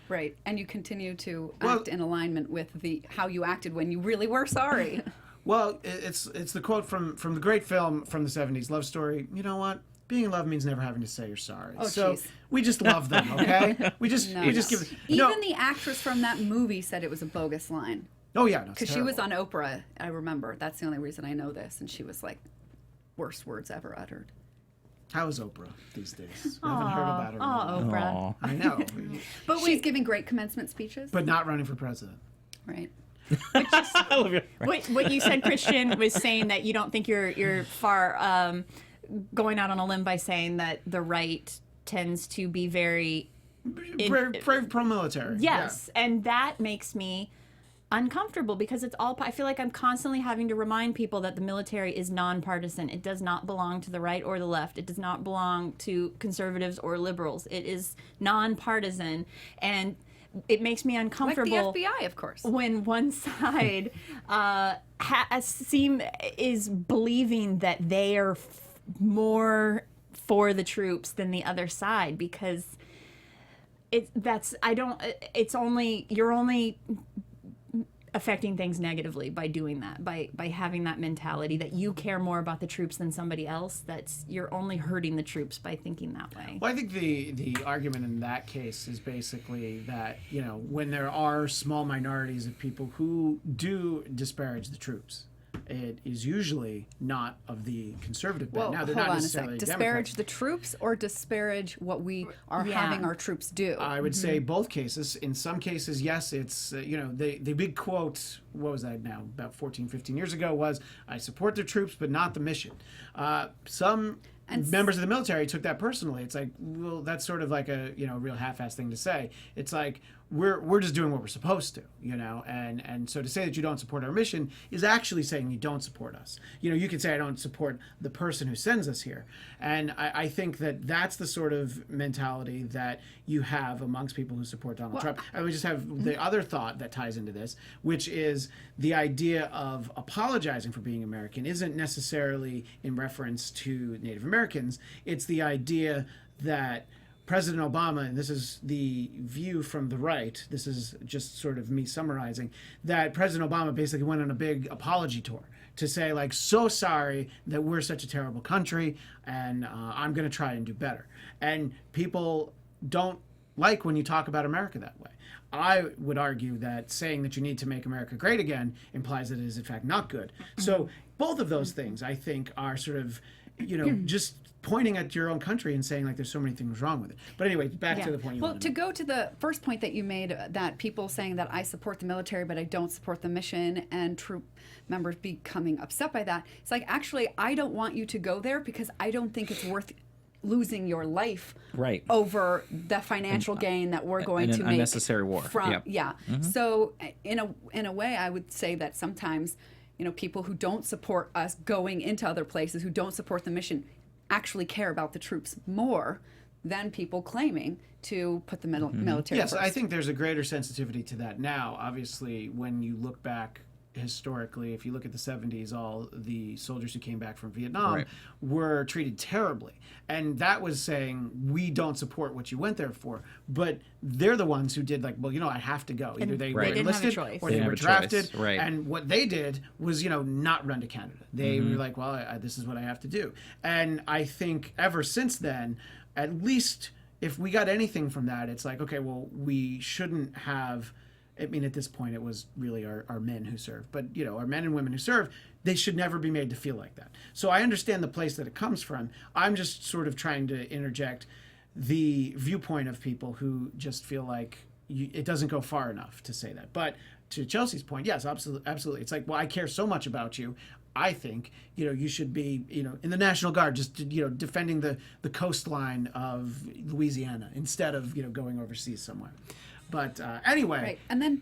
Speaker 5: Right. And you continue to act in alignment with how you acted when you really were sorry.
Speaker 1: Well, it's the quote from the great film from the 70s, Love Story. You know what? Being in love means never having to say you're sorry.
Speaker 5: Oh,
Speaker 1: so
Speaker 5: geez.
Speaker 1: we just love them, okay? We just give it.
Speaker 5: Even the actress from that movie said it was a bogus line.
Speaker 1: Oh yeah, no,
Speaker 5: because she was on Oprah. I remember. That's the only reason I know this. And she was like, worst words ever uttered.
Speaker 1: How is Oprah these days? I haven't heard about her.
Speaker 2: Oh, Oprah.
Speaker 4: Aw.
Speaker 1: I know,
Speaker 5: But she's giving great commencement speeches.
Speaker 1: but not running for president.
Speaker 5: Right.
Speaker 2: What you said, Christian, was saying that you don't think you're far going out on a limb by saying that the right tends to be very
Speaker 1: Pro-military.
Speaker 2: Yes, and that makes me uncomfortable because it's all. I feel like I'm constantly having to remind people that the military is nonpartisan. It does not belong to the right or the left. It does not belong to conservatives or liberals. It is nonpartisan, and it makes me uncomfortable.
Speaker 5: Like the FBI, of course.
Speaker 2: When one side is believing that they are more for the troops than the other side, because you're only affecting things negatively by doing that, by having that mentality that you care more about the troops than somebody else. You're only hurting the troops by thinking that way.
Speaker 1: Well, I think the argument in that case is basically that, when there are small minorities of people who do disparage the troops, it is usually not of the conservative bent.
Speaker 5: Well,
Speaker 1: Now, they're
Speaker 5: hold
Speaker 1: not
Speaker 5: on a
Speaker 1: necessarily
Speaker 5: sec. Disparage
Speaker 1: Democrats.
Speaker 5: the troops or disparage what we are having our troops do?
Speaker 1: I would say both cases. In some cases, yes, it's, the big quote, what was that now, about 14, 15 years ago, was, I support the troops, but not the mission. Some members of the military took that personally. It's like, well, that's sort of like a, real half-assed thing to say. It's like, we're just doing what we're supposed to, and so to say that you don't support our mission is actually saying you don't support us. You can say I don't support the person who sends us here, and I think that that's the sort of mentality that you have amongst people who support Donald Trump. I would just have the other thought that ties into this, which is the idea of apologizing for being American isn't necessarily in reference to Native Americans. It's the idea that President Obama, and this is the view from the right, this is just sort of me summarizing, that President Obama basically went on a big apology tour to say, like, so sorry that we're such a terrible country, and I'm going to try and do better. And people don't like when you talk about America that way. I would argue that saying that you need to make America great again implies that it is, in fact, not good. So both of those things, I think, are sort of, just pointing at your own country and saying, like, there's so many things wrong with it. But anyway, back to the point you wanted
Speaker 5: to go to the first point that you made, that people saying that I support the military but I don't support the mission, and troop members becoming upset by that. It's like, actually, I don't want you to go there because I don't think it's worth losing your life over the financial gain that we're going to make.
Speaker 4: Unnecessary war.
Speaker 5: So in a way, I would say that sometimes, people who don't support us going into other places, who don't support the mission, actually care about the troops more than people claiming to put the military
Speaker 1: Yes,
Speaker 5: first.
Speaker 1: I think there's a greater sensitivity to that now. Obviously, when you look back historically, if you look at the 70s, all the soldiers who came back from Vietnam were treated terribly. And that was saying, we don't support what you went there for. But they're the ones who did, like, well, I have to go. Either they were
Speaker 2: didn't have a
Speaker 1: enlisted
Speaker 2: choice.
Speaker 1: or they were
Speaker 4: didn't have a choice.
Speaker 1: drafted.
Speaker 4: Right.
Speaker 1: And what they did was, not run to Canada. They were like, well, this is what I have to do. And I think ever since then, at least if we got anything from that, it's like, okay, well, we shouldn't have... I mean, at this point, it was really our men who served. But, our men and women who serve, they should never be made to feel like that. So I understand the place that it comes from. I'm just sort of trying to interject the viewpoint of people who just feel like it doesn't go far enough to say that. But to Chelsea's point, yes, absolutely. It's like, well, I care so much about you. I think, you should be, in the National Guard, just, defending the coastline of Louisiana instead of, going overseas somewhere. But anyway.
Speaker 5: Right. And then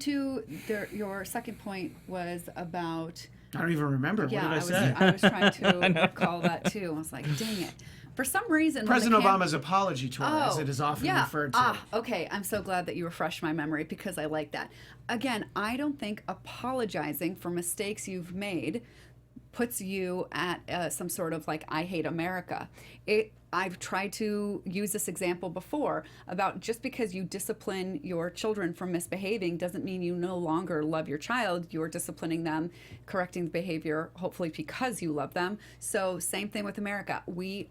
Speaker 5: your second point was about...
Speaker 1: I don't even remember.
Speaker 5: Yeah,
Speaker 1: what did I say?
Speaker 5: I was trying to recall that too. I was like, dang it. For some reason...
Speaker 1: President Obama's apology tour, as it is often referred to.
Speaker 5: Okay. I'm so glad that you refreshed my memory because I like that. Again, I don't think apologizing for mistakes you've made puts you at some sort of like, I hate America. I've tried to use this example before about just because you discipline your children for misbehaving doesn't mean you no longer love your child. You're disciplining them, correcting the behavior, hopefully because you love them. So same thing with America. We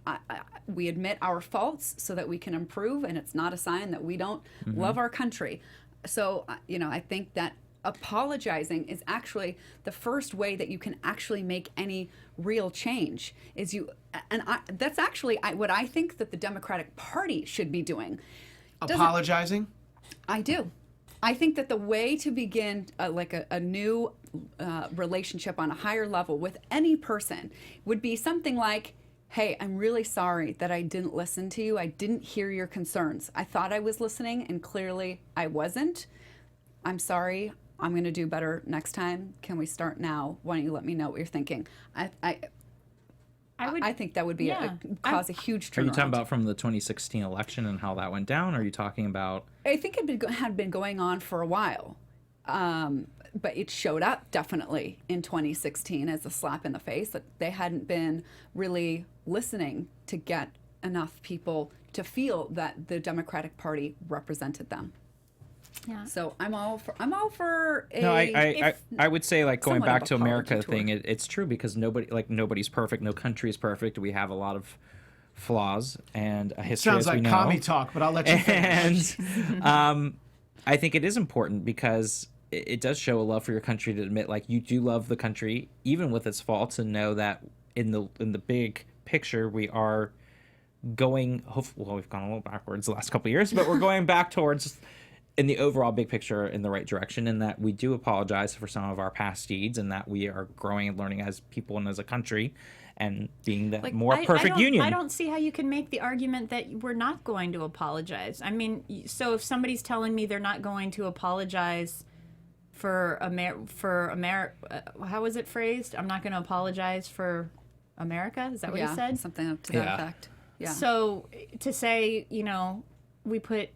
Speaker 5: admit our faults so that we can improve, and it's not a sign that we don't love our country. So, I think that apologizing is actually the first way that you can actually make any real change. That's actually what I think that the Democratic Party should be doing.
Speaker 1: Apologizing?
Speaker 5: I do. I think that the way to begin a new relationship on a higher level with any person would be something like, hey, I'm really sorry that I didn't listen to you. I didn't hear your concerns. I thought I was listening, and clearly I wasn't. I'm sorry. I'm going to do better next time. Can we start now? Why don't you let me know what you're thinking? I think that would be cause a huge turnaround.
Speaker 4: Are you talking about from the 2016 election and how that went down? Or are you talking about...
Speaker 5: I think it had been going on for a while. But it showed up definitely in 2016 as a slap in the face that they hadn't been really listening to get enough people to feel that the Democratic Party represented them. Yeah. So I'm all for a...
Speaker 4: No, I would say, like, going back to America thing,
Speaker 5: tour.
Speaker 4: It's true because nobody's perfect. No country is perfect. We have a lot of flaws and a history,
Speaker 1: Sounds
Speaker 4: as we
Speaker 1: like
Speaker 4: know.
Speaker 1: commie talk, but I'll let you finish.
Speaker 4: And I think it is important because it does show a love for your country to admit, like, you do love the country, even with its faults, and know that in the big picture, we are going... Well, we've gone a little backwards the last couple of years, but we're going back towards... in the overall big picture in the right direction, and that we do apologize for some of our past deeds, and that we are growing and learning as people and as a country and being the more perfect union.
Speaker 2: I don't see how you can make the argument that we're not going to apologize. I mean, so if somebody's telling me they're not going to apologize for how was it phrased? I'm not going to apologize for America? Is that what he said?
Speaker 5: Something to that effect. Yeah.
Speaker 2: So to say, we put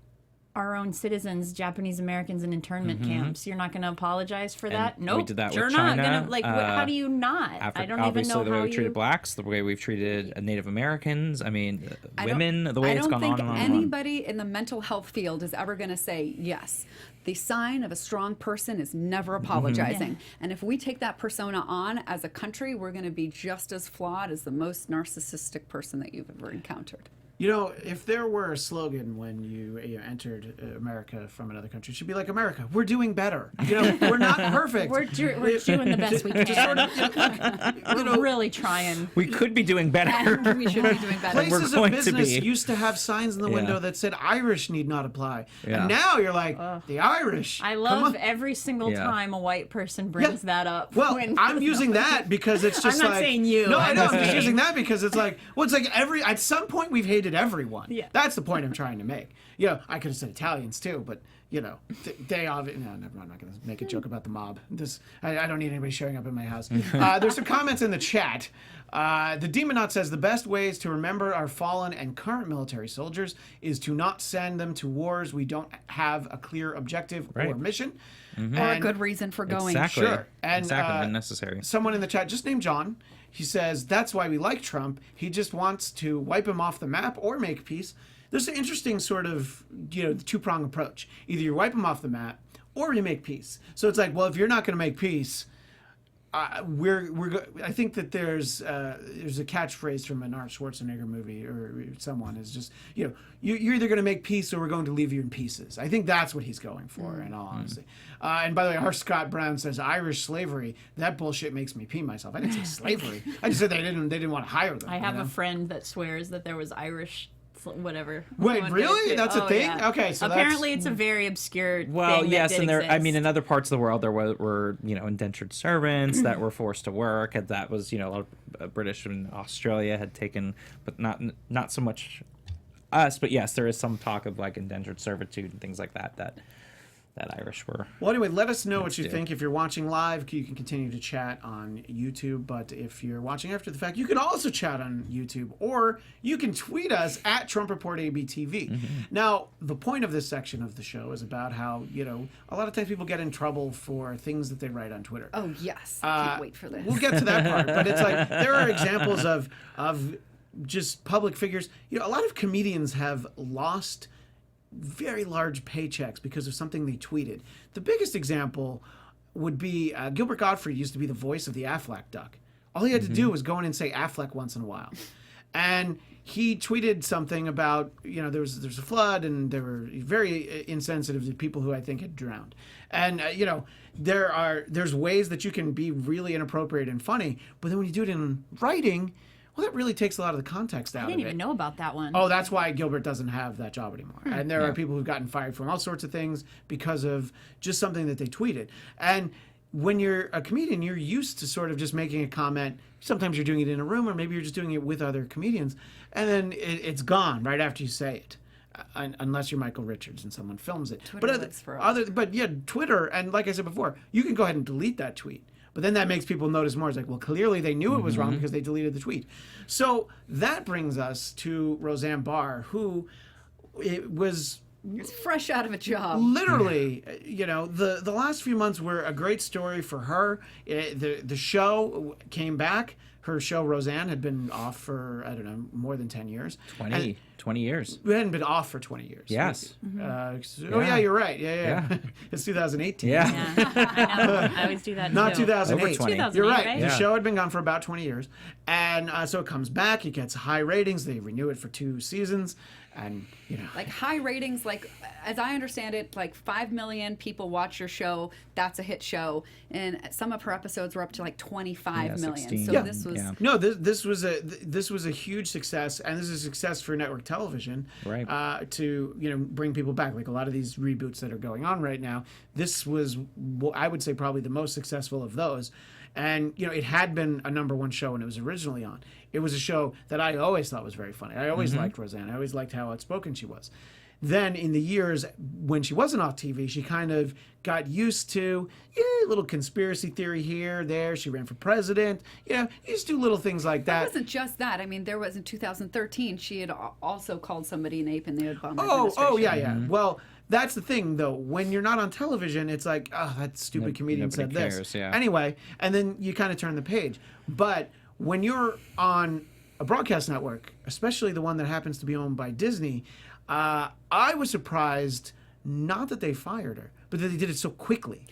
Speaker 2: our own citizens, Japanese Americans, in internment camps. You're not going to apologize for that? Nope.
Speaker 4: We did that
Speaker 2: You're
Speaker 4: with
Speaker 2: not
Speaker 4: China.
Speaker 2: going to. Like, how do you not? I don't even know
Speaker 4: the way we've treated blacks, the way we've treated Native Americans. I mean, women. The way it's gone on and on.
Speaker 5: I don't think anybody in the mental health field is ever going to say yes. The sign of a strong person is never apologizing. And if we take that persona on as a country, we're going to be just as flawed as the most narcissistic person that you've ever encountered.
Speaker 1: If there were a slogan when you entered America from another country, it should be like, America, we're doing better. We're not perfect.
Speaker 2: We're doing the best we can. We're really trying.
Speaker 4: We could be doing better.
Speaker 5: We should be doing better.
Speaker 1: Places of business used to have signs in the window that said Irish need not apply. And now you're like, the Irish.
Speaker 2: I love every single time a white person brings that up.
Speaker 1: Well, I'm using that because it's just
Speaker 2: I'm not saying you.
Speaker 1: No, I know. I'm just using that because it's like, at some point we've hated included everyone.
Speaker 2: Yeah.
Speaker 1: That's the point I'm trying to make. I could have said Italians too, but they obviously. No, never mind. I'm not going to make a joke about the mob. I don't need anybody showing up in my house. There's some comments in the chat. The Demonaut says the best ways to remember our fallen and current military soldiers is to not send them to wars we don't have a clear objective or mission.
Speaker 5: Or a good reason for going.
Speaker 4: Exactly.
Speaker 1: Sure. And,
Speaker 4: exactly. Unnecessary.
Speaker 1: Someone in the chat, just named John, he says that's why we like Trump. He just wants to wipe him off the map or make peace. There's an interesting sort of, two-prong approach. Either you wipe him off the map or you make peace. So it's like, well, if you're not going to make peace, I think that there's a catchphrase from an Arnold Schwarzenegger movie or someone is just, you're either going to make peace or we're going to leave you in pieces. I think that's what he's going for, in all honesty. And by the way, our Scott Brown says Irish slavery. That bullshit makes me pee myself. I didn't say slavery. I just said they didn't want to hire them.
Speaker 2: I have a friend that swears that there was Irish whatever.
Speaker 1: Wait, really? That's a thing?
Speaker 2: Yeah.
Speaker 1: Okay, so
Speaker 2: apparently it's a very obscure
Speaker 4: Well,
Speaker 2: thing
Speaker 4: yes,
Speaker 2: that
Speaker 4: and
Speaker 2: did
Speaker 4: there. I mean,
Speaker 2: exist.
Speaker 4: in other parts of the world, there were indentured servants that were forced to work, and that was a lot of British and Australia had taken, but not so much us. But yes, there is some talk of like indentured servitude and things like that Irish were.
Speaker 1: Well, anyway, let us know what you think. If you're watching live, you can continue to chat on YouTube. But if you're watching after the fact, you can also chat on YouTube. Or you can tweet us at Trump Report ABTV. Now, the point of this section of the show is about how, a lot of times people get in trouble for things that they write on Twitter.
Speaker 5: Oh, yes. Can't wait for this.
Speaker 1: We'll get to that part. But it's like, there are examples of just public figures. A lot of comedians have lost very large paychecks because of something they tweeted. The biggest example would be Gilbert Gottfried used to be the voice of the Aflac duck. All he had to do was go in and say Aflac once in a while. And he tweeted something about, there's a flood and they were very insensitive to people who I think had drowned. And, there's ways that you can be really inappropriate and funny, but then when you do it in writing, well, that really takes a lot of the context out of it.
Speaker 2: I didn't even know about that one.
Speaker 1: Oh, that's why Gilbert doesn't have that job anymore. And there are people who've gotten fired from all sorts of things because of just something that they tweeted. And when you're a comedian, you're used to sort of just making a comment. Sometimes you're doing it in a room, or maybe you're just doing it with other comedians, and then it's gone right after you say it. Unless you're Michael Richards and someone films it.
Speaker 5: Twitter lives for us.
Speaker 1: But yeah, Twitter, and like I said before, you can go ahead and delete that tweet. But then that makes people notice more. It's like, well, clearly they knew it was wrong because they deleted the tweet. So that brings us to Roseanne Barr, who was
Speaker 5: It's fresh out of a job.
Speaker 1: literally, the last few months were a great story for her. The show came back. Her show, Roseanne, had been off for, I don't know, more than 10 years.
Speaker 4: 20 years.
Speaker 1: We hadn't been off for 20 years.
Speaker 4: Yes.
Speaker 1: Oh, yeah, you're right. Yeah. It's 2018.
Speaker 4: Yeah.
Speaker 2: Yeah, I know. I always do that
Speaker 1: Not
Speaker 2: too.
Speaker 1: 2008.
Speaker 4: Over 20.
Speaker 2: 2008,
Speaker 1: You're right.
Speaker 2: right?
Speaker 1: The
Speaker 4: Yeah.
Speaker 1: show had been gone for about 20 years. And so it comes back. It gets high ratings. They renew it for 2 seasons. And,
Speaker 5: Like high ratings, like as I understand it, like 5 million people watch your show. That's a hit show, and some of her episodes were up to like 25 million.
Speaker 4: 16.
Speaker 5: So
Speaker 4: Yeah.
Speaker 5: this was
Speaker 1: no, this was a huge success, and this is a success for network television.
Speaker 4: Right.
Speaker 1: To bring people back, like a lot of these reboots that are going on right now. This was, I would say, probably the most successful of those. And it had been a #1 show when it was originally on. It was a show that I always thought was very funny. I always liked Roseanne. I always liked how outspoken she was. Then in the years when she wasn't off TV, she kind of got used to a little conspiracy theory here, there. She ran for president. You just do little things like
Speaker 5: It
Speaker 1: that.
Speaker 5: wasn't just that. I mean, there was in 2013, she had also called somebody an ape in the Obama
Speaker 1: Oh,
Speaker 5: administration.
Speaker 1: yeah. Well, that's the thing, though. When you're not on television, it's like, oh, that stupid comedian said
Speaker 4: nobody
Speaker 1: this.
Speaker 4: cares, yeah.
Speaker 1: Anyway, and then you kind of turn the page. But when you're on a broadcast network, especially the one that happens to be owned by Disney, I was surprised not that they fired her, but that they did it so quickly.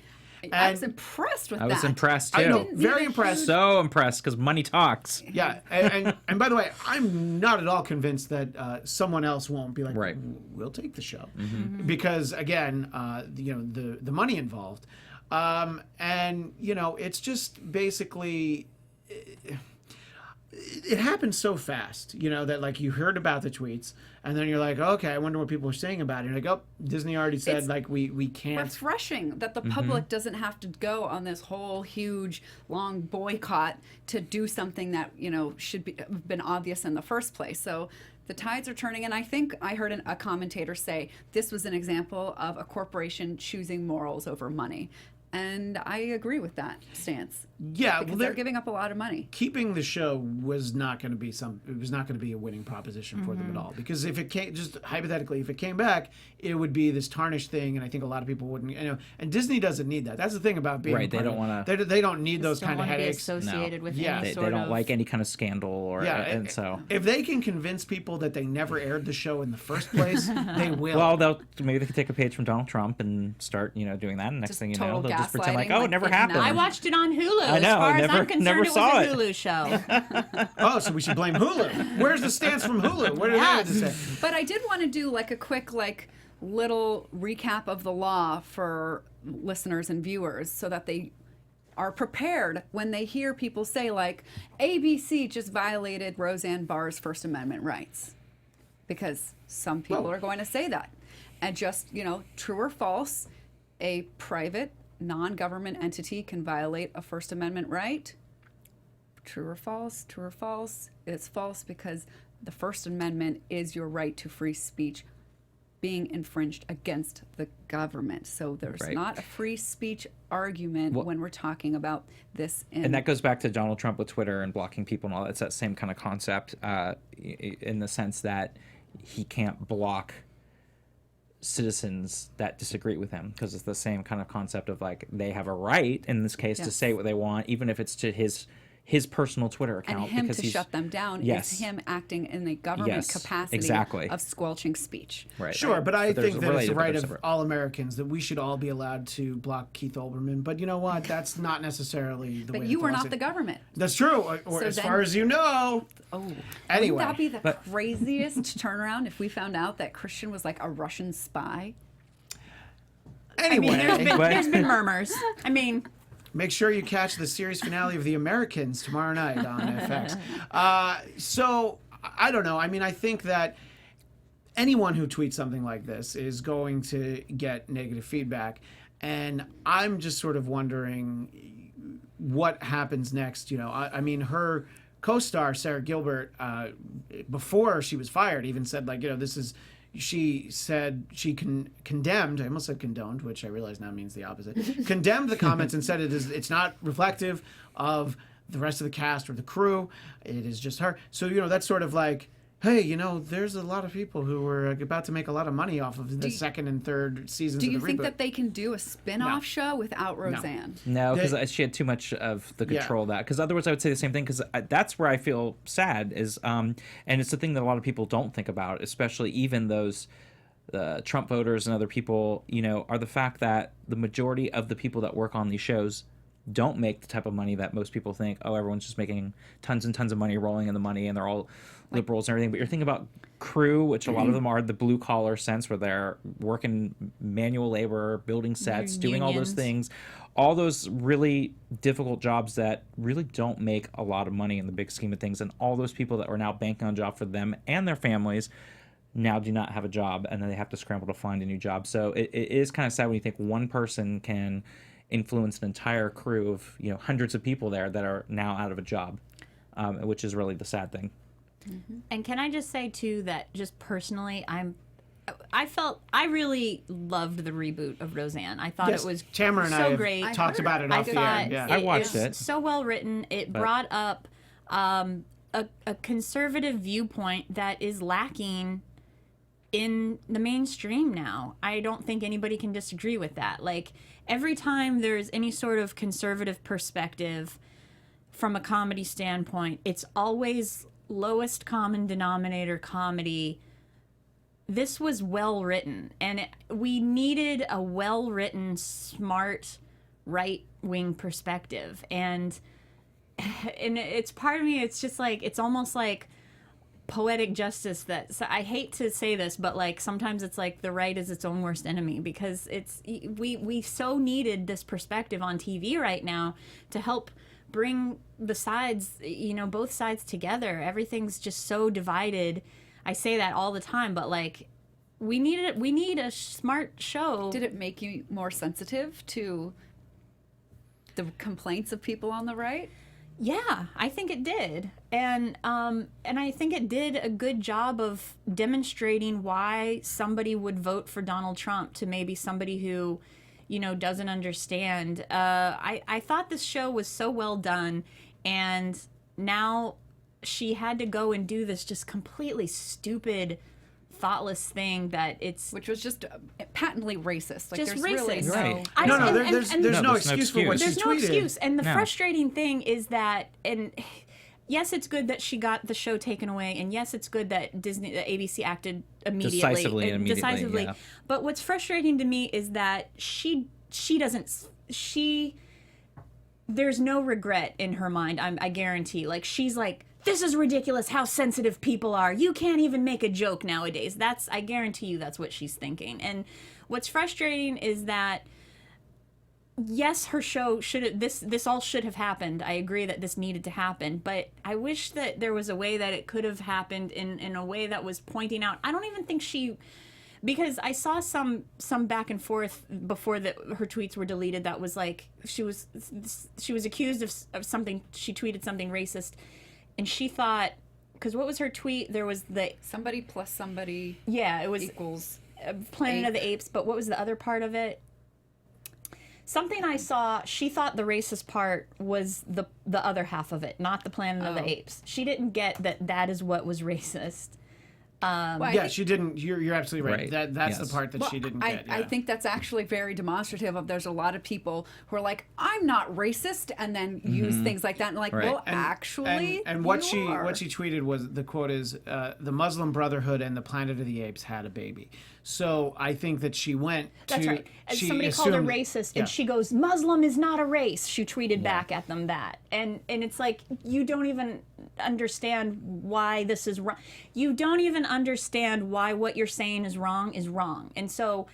Speaker 5: I was impressed with that.
Speaker 4: I was impressed too.
Speaker 1: I know,
Speaker 5: didn't
Speaker 1: very
Speaker 5: see the
Speaker 1: impressed.
Speaker 4: So impressed because money talks.
Speaker 1: Yeah, and by the way, I'm not at all convinced that someone else won't be like,
Speaker 4: Right.
Speaker 1: we'll take the show, because again, the money involved, and it's just basically. It happened so fast, that like you heard about the tweets, and then you're like, okay, I wonder what people are saying about it. And you're like, oh, Disney already said
Speaker 5: It's
Speaker 1: we can't.
Speaker 5: refreshing that the public doesn't have to go on this whole huge long boycott to do something that should have been obvious in the first place. So The tides are turning, and I think I heard a commentator say this was an example of a corporation choosing morals over money. And I agree with that stance.
Speaker 1: Yeah,
Speaker 5: because they're giving up a lot of money.
Speaker 1: Keeping the show was not going to be it was not going to be a winning proposition for them at all. Because if it came, just hypothetically, if it came back, it would be this tarnished thing, and I think a lot of people wouldn't. And Disney doesn't need that. That's the thing about being
Speaker 4: right. They don't want
Speaker 1: to. They don't need those kind of headaches.
Speaker 2: Associated with
Speaker 4: they don't like any kind of scandal or and so
Speaker 1: if they can convince people that they never aired the show in the first place, they will.
Speaker 4: Well, maybe they could take a page from Donald Trump and start doing that. And next thing you know, they'll just pretend like, oh, it never happened.
Speaker 2: I watched it on Hulu.
Speaker 4: I know,
Speaker 2: as far as
Speaker 4: never-
Speaker 2: I'm concerned,
Speaker 4: never
Speaker 2: it was
Speaker 4: saw
Speaker 2: a
Speaker 4: it.
Speaker 2: Hulu show.
Speaker 1: Oh, so we should blame Hulu. Where's the stance from Hulu? What did they have to say?
Speaker 5: But I did want to do like a quick little recap of the law for listeners and viewers so that they are prepared when they hear people say like ABC just violated Roseanne Barr's First Amendment rights. Because some people are going to say that. And just, true or false, a private non-government entity can violate a First Amendment right. True or false? True or false? It's false because the First Amendment is your right to free speech being infringed against the government. So there's not a free speech argument when we're talking about this.
Speaker 4: And that goes back to Donald Trump with Twitter and blocking people and all that. It's that same kind of concept in the sense that he can't block citizens that disagree with him because it's the same kind of concept of like they have a right in this case to say what they want, even if it's to his personal Twitter account.
Speaker 5: And him
Speaker 4: because
Speaker 5: to shut them down is him acting in a government capacity of squelching speech.
Speaker 4: Right.
Speaker 1: Sure, but I think that it's the right of
Speaker 4: separate.
Speaker 1: all Americans that we should all be allowed to block Keith Olbermann. But you know what? That's not necessarily the way.
Speaker 5: But you are not the government.
Speaker 1: That's true, or as far as you know.
Speaker 5: Oh,
Speaker 1: anyway.
Speaker 5: Wouldn't that be the craziest turnaround if we found out that Christian was like a Russian spy?
Speaker 1: Anyway,
Speaker 2: there's been murmurs. I mean,
Speaker 1: make sure you catch the series finale of The Americans tomorrow night on FX. So, I don't know. I mean, I think that anyone who tweets something like this is going to get negative feedback. And I'm just sort of wondering what happens next. I mean, her co-star, Sarah Gilbert, before she was fired, even said, she said she condemned, I almost said condoned, which I realize now means the opposite, condemned the comments and said it's not reflective of the rest of the cast or the crew. It is just her. So, that's sort of like, hey, there's a lot of people who were about to make a lot of money off of the second and third seasons of the Reboot.
Speaker 5: Do you think that they can do a spin-off show without Roseanne?
Speaker 4: No, because she had too much of the control of that. Because otherwise I would say the same thing, because that's where I feel sad is, and it's the thing that a lot of people don't think about, especially even those Trump voters and other people, are the fact that the majority of the people that work on these shows don't make the type of money that most people think, oh, everyone's just making tons and tons of money, rolling in the money, and they're all liberals and everything. But you're thinking about crew, which a lot of them are the blue collar sense, where they're working manual labor, building sets, doing all those things, all those really difficult jobs that really don't make a lot of money in the big scheme of things. And all those people that are now banking on a job for them and their families now do not have a job, and then they have to scramble to find a new job. So it is kind of sad when you think one person can influence an entire crew of hundreds of people there that are now out of a job, which is really the sad thing.
Speaker 2: And can I just say too that just personally, I really loved the reboot of Roseanne. I thought it was
Speaker 1: Tamra and
Speaker 2: so
Speaker 1: I
Speaker 2: great.
Speaker 1: talked about it off the air. Yeah.
Speaker 4: I watched it.
Speaker 2: So well written. It brought up a conservative viewpoint that is lacking in the mainstream now. I don't think anybody can disagree with that. Like, every time there's any sort of conservative perspective from a comedy standpoint, it's always lowest common denominator comedy. This was well written, and we needed a well written, smart, right wing perspective. And it's part of me, it's just like, it's almost like poetic justice that, so I hate to say this, but like sometimes it's like the right is its own worst enemy, because we so needed this perspective on TV right now to help bring the sides, both sides together. Everything's just so divided. I say that all the time, but like we need a smart show.
Speaker 5: Did it make you more sensitive to the complaints of people on the right?
Speaker 2: Yeah, I think it did, and I think it did a good job of demonstrating why somebody would vote for Donald Trump to maybe somebody who, doesn't understand. I thought this show was so well done, and now she had to go and do this just completely stupid, thoughtless thing which
Speaker 5: was just patently racist. Like,
Speaker 2: just
Speaker 5: there's
Speaker 2: racist.
Speaker 5: really
Speaker 1: there's no excuse for what she tweeted.
Speaker 2: There's no excuse. And the frustrating thing is that, and yes, it's good that she got the show taken away, and yes, it's good that ABC acted immediately. Decisively. Yeah. But what's frustrating to me is that there's no regret in her mind, I guarantee. Like, she's like, this is ridiculous how sensitive people are. You can't even make a joke nowadays. I guarantee you that's what she's thinking. And what's frustrating is that, yes, her show this all should have happened. I agree that this needed to happen, but I wish that there was a way that it could have happened in a way that was pointing out. I don't even think because I saw some back and forth before her tweets were deleted that was like she was accused of something. She tweeted something racist. And she thought, because what was her tweet? There was
Speaker 5: somebody plus somebody.
Speaker 2: Yeah, it was
Speaker 5: equals
Speaker 2: Planet of the Apes. But what was the other part of it? Something I saw. She thought the racist part was the other half of it, not the Planet of the Apes. She didn't get that is what was racist.
Speaker 1: She didn't. You're absolutely right. That's the part that she didn't get.
Speaker 5: I think that's actually very demonstrative of. There's a lot of people who are like, I'm not racist, and then use things like that, and like, well, actually,
Speaker 1: and what she tweeted was, the quote is, the Muslim Brotherhood and the Planet of the Apes had a baby. So I think that she went to.
Speaker 2: That's right. And somebody called her racist, and she goes, Muslim is not a race. She tweeted back at them that, and it's like, you don't even understand why this is wrong. You don't even understand why what you're saying is wrong, and so.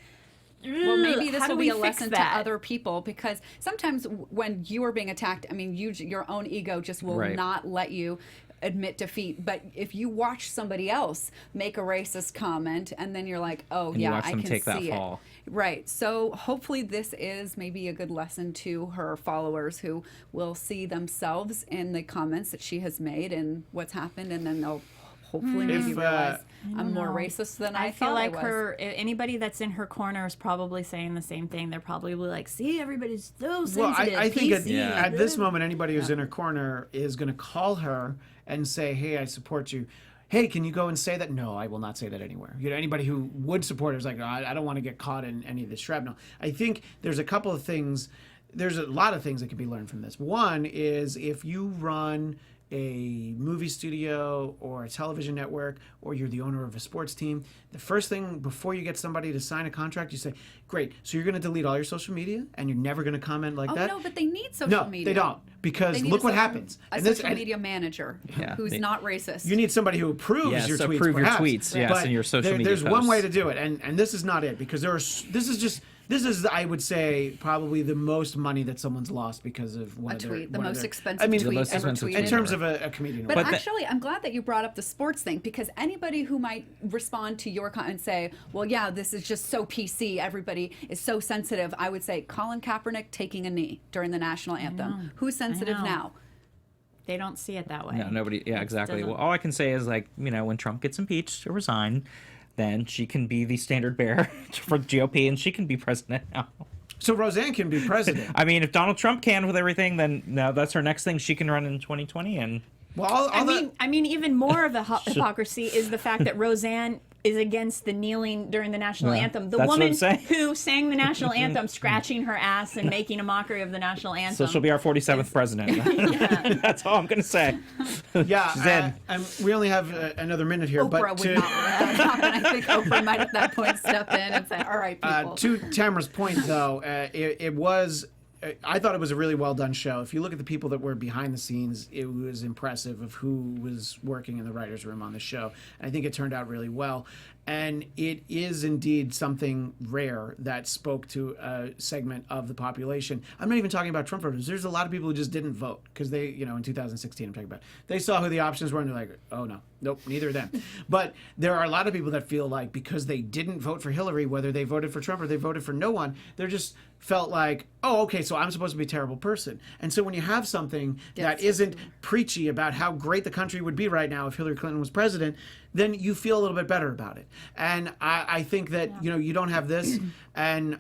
Speaker 5: Well, maybe this will be a lesson to other people, because sometimes when you are being attacked, I mean, your own ego just will not let you admit defeat. But if you watch somebody else make a racist comment, and then you're like, oh, and I can see that fall. Right. So hopefully this is maybe a good lesson to her followers, who will see themselves in the comments that she has made and what's happened, and then they'll hopefully maybe realize I'm more racist than I
Speaker 2: feel like anybody that's in her corner is probably saying the same thing. They're probably like, see, everybody's so sensitive.
Speaker 1: Well, I think at this moment, anybody who's in her corner is going to call her and say, hey, I support you. Hey, can you go and say that? No, I will not say that anywhere. Anybody who would support her is like, oh, I don't want to get caught in any of this shrapnel. I think there's a couple of things. There's a lot of things that can be learned from this. One is, if you run a movie studio or a television network, or you're the owner of a sports team, the first thing before you get somebody to sign a contract, you say, great, so you're going to delete all your social media and you're never going to comment like that?
Speaker 5: No, but they need social media.
Speaker 1: No, they don't, because look what happens.
Speaker 5: A social media manager who's not racist.
Speaker 1: You need somebody who approves your tweets,
Speaker 4: approve
Speaker 1: perhaps.
Speaker 4: Your tweets, and your social media
Speaker 1: There's
Speaker 4: posts.
Speaker 1: one way to do it, and this is not it, because this is, I would say, probably the most money that someone's lost because of
Speaker 5: the most expensive tweet ever tweeted.
Speaker 1: In terms of a comedian.
Speaker 5: But actually, I'm glad that you brought up the sports thing, because anybody who might respond to your comment and say, well, yeah, this is just so PC, everybody is so sensitive, I would say, Colin Kaepernick taking a knee during the national anthem. Who's sensitive now?
Speaker 2: They don't see it that way.
Speaker 4: No, nobody. Yeah, exactly. Well, all I can say is, like, when Trump gets impeached or resigned, then she can be the standard bearer for the GOP, and she can be president now.
Speaker 1: So Roseanne can be president.
Speaker 4: I mean, if Donald Trump can with everything, then no, that's her next thing. She can run in 2020, and
Speaker 2: I mean, even more of the hypocrisy is the fact that Roseanne is against the kneeling during the national anthem. The woman who sang the national anthem, scratching her ass and making a mockery of the national anthem.
Speaker 4: So she'll be our 47th president. That's all I'm going to say.
Speaker 1: Yeah, we only have another minute here.
Speaker 5: Oprah would not I think Oprah might at that point step in and say, all right, people.
Speaker 1: To Tamra's point, though, I thought it was a really well done show. If you look at the people that were behind the scenes, it was impressive of who was working in the writer's room on the show. And I think it turned out really well. And it is indeed something rare that spoke to a segment of the population. I'm not even talking about Trump voters. There's a lot of people who just didn't vote because they, in 2016, I'm talking about, they saw who the options were and they're like, oh no, nope, neither of them. But there are a lot of people that feel like because they didn't vote for Hillary, whether they voted for Trump or they voted for no one, they're just felt like, oh, okay, so I'm supposed to be a terrible person. And so when you have something that isn't preachy about how great the country would be right now if Hillary Clinton was president, then you feel a little bit better about it. And I think that, you don't have this. And,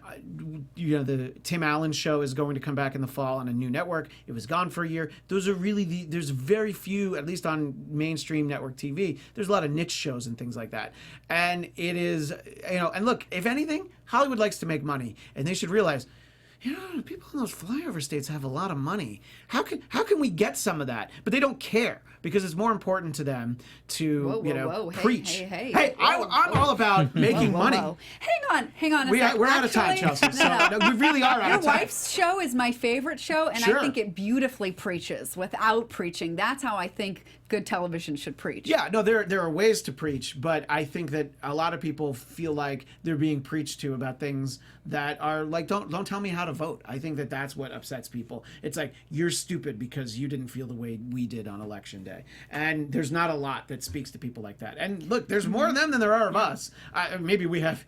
Speaker 1: the Tim Allen show is going to come back in the fall on a new network. It was gone for a year. Those are really, there's very few, at least on mainstream network TV, there's a lot of niche shows and things like that. And it is, and look, if anything, Hollywood likes to make money. And they should realize, people in those flyover states have a lot of money. How can we get some of that? But they don't care because it's more important to them to preach. Hey, I'm all about making money.
Speaker 5: Hang on.
Speaker 1: We're out of time, Chelsea. So we really are out of time.
Speaker 5: Your wife's show is my favorite show, and
Speaker 1: Sure.
Speaker 5: I think it beautifully preaches without preaching. That's how I think good television should preach.
Speaker 1: Yeah, no, there are ways to preach, but I think that a lot of people feel like they're being preached to about things that are like, don't tell me how to vote. I think that that's what upsets people. It's like, you're stupid because you didn't feel the way we did on election day. And there's not a lot that speaks to people like that. And look, there's more of them than there are of us. Maybe we have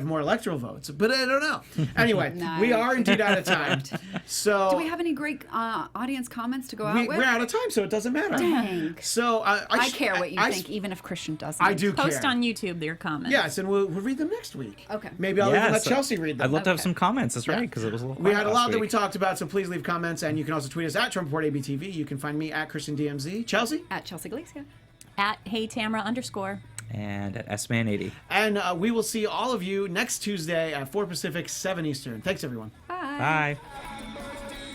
Speaker 1: more electoral votes, but I don't know. Anyway, we are indeed out of time. So
Speaker 5: do we have any great audience comments to go out with?
Speaker 1: We're out of time, so it doesn't matter.
Speaker 5: Dang.
Speaker 1: So
Speaker 5: I care what you think, even if Christian doesn't.
Speaker 1: I do
Speaker 2: Post
Speaker 1: care.
Speaker 2: on YouTube their comments.
Speaker 1: Yes, and we'll read them next week.
Speaker 5: Okay.
Speaker 1: Maybe I'll even let Chelsea read them.
Speaker 4: I'd love to have some comments. That's right, because it was a little.
Speaker 1: We had a lot that we
Speaker 4: week.
Speaker 1: talked about, so please leave comments, and you can also tweet us at Trump Report ABTV. You can find me at Christian DMZ. Chelsea?
Speaker 5: At Chelsea Galicia.
Speaker 2: At HeyTamra_.
Speaker 4: And at SMan80.
Speaker 1: And we will see all of you next Tuesday at 4 Pacific, 7 Eastern. Thanks, everyone.
Speaker 4: Bye.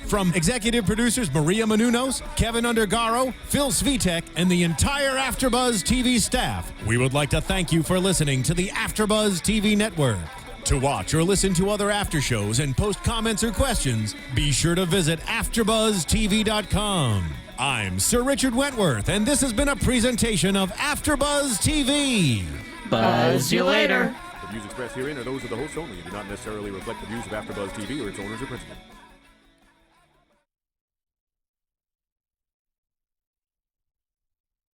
Speaker 3: From executive producers Maria Menounos, Kevin Undergaro, Phil Svitek, and the entire AfterBuzz TV staff, we would like to thank you for listening to the AfterBuzz TV network. To watch or listen to other after shows and post comments or questions, be sure to visit AfterBuzzTV.com. I'm Sir Richard Wentworth, and this has been a presentation of AfterBuzz TV.
Speaker 2: Buzz you later.
Speaker 6: The views expressed herein are those of the host only and do not necessarily reflect the views of AfterBuzz TV or its owners or principals.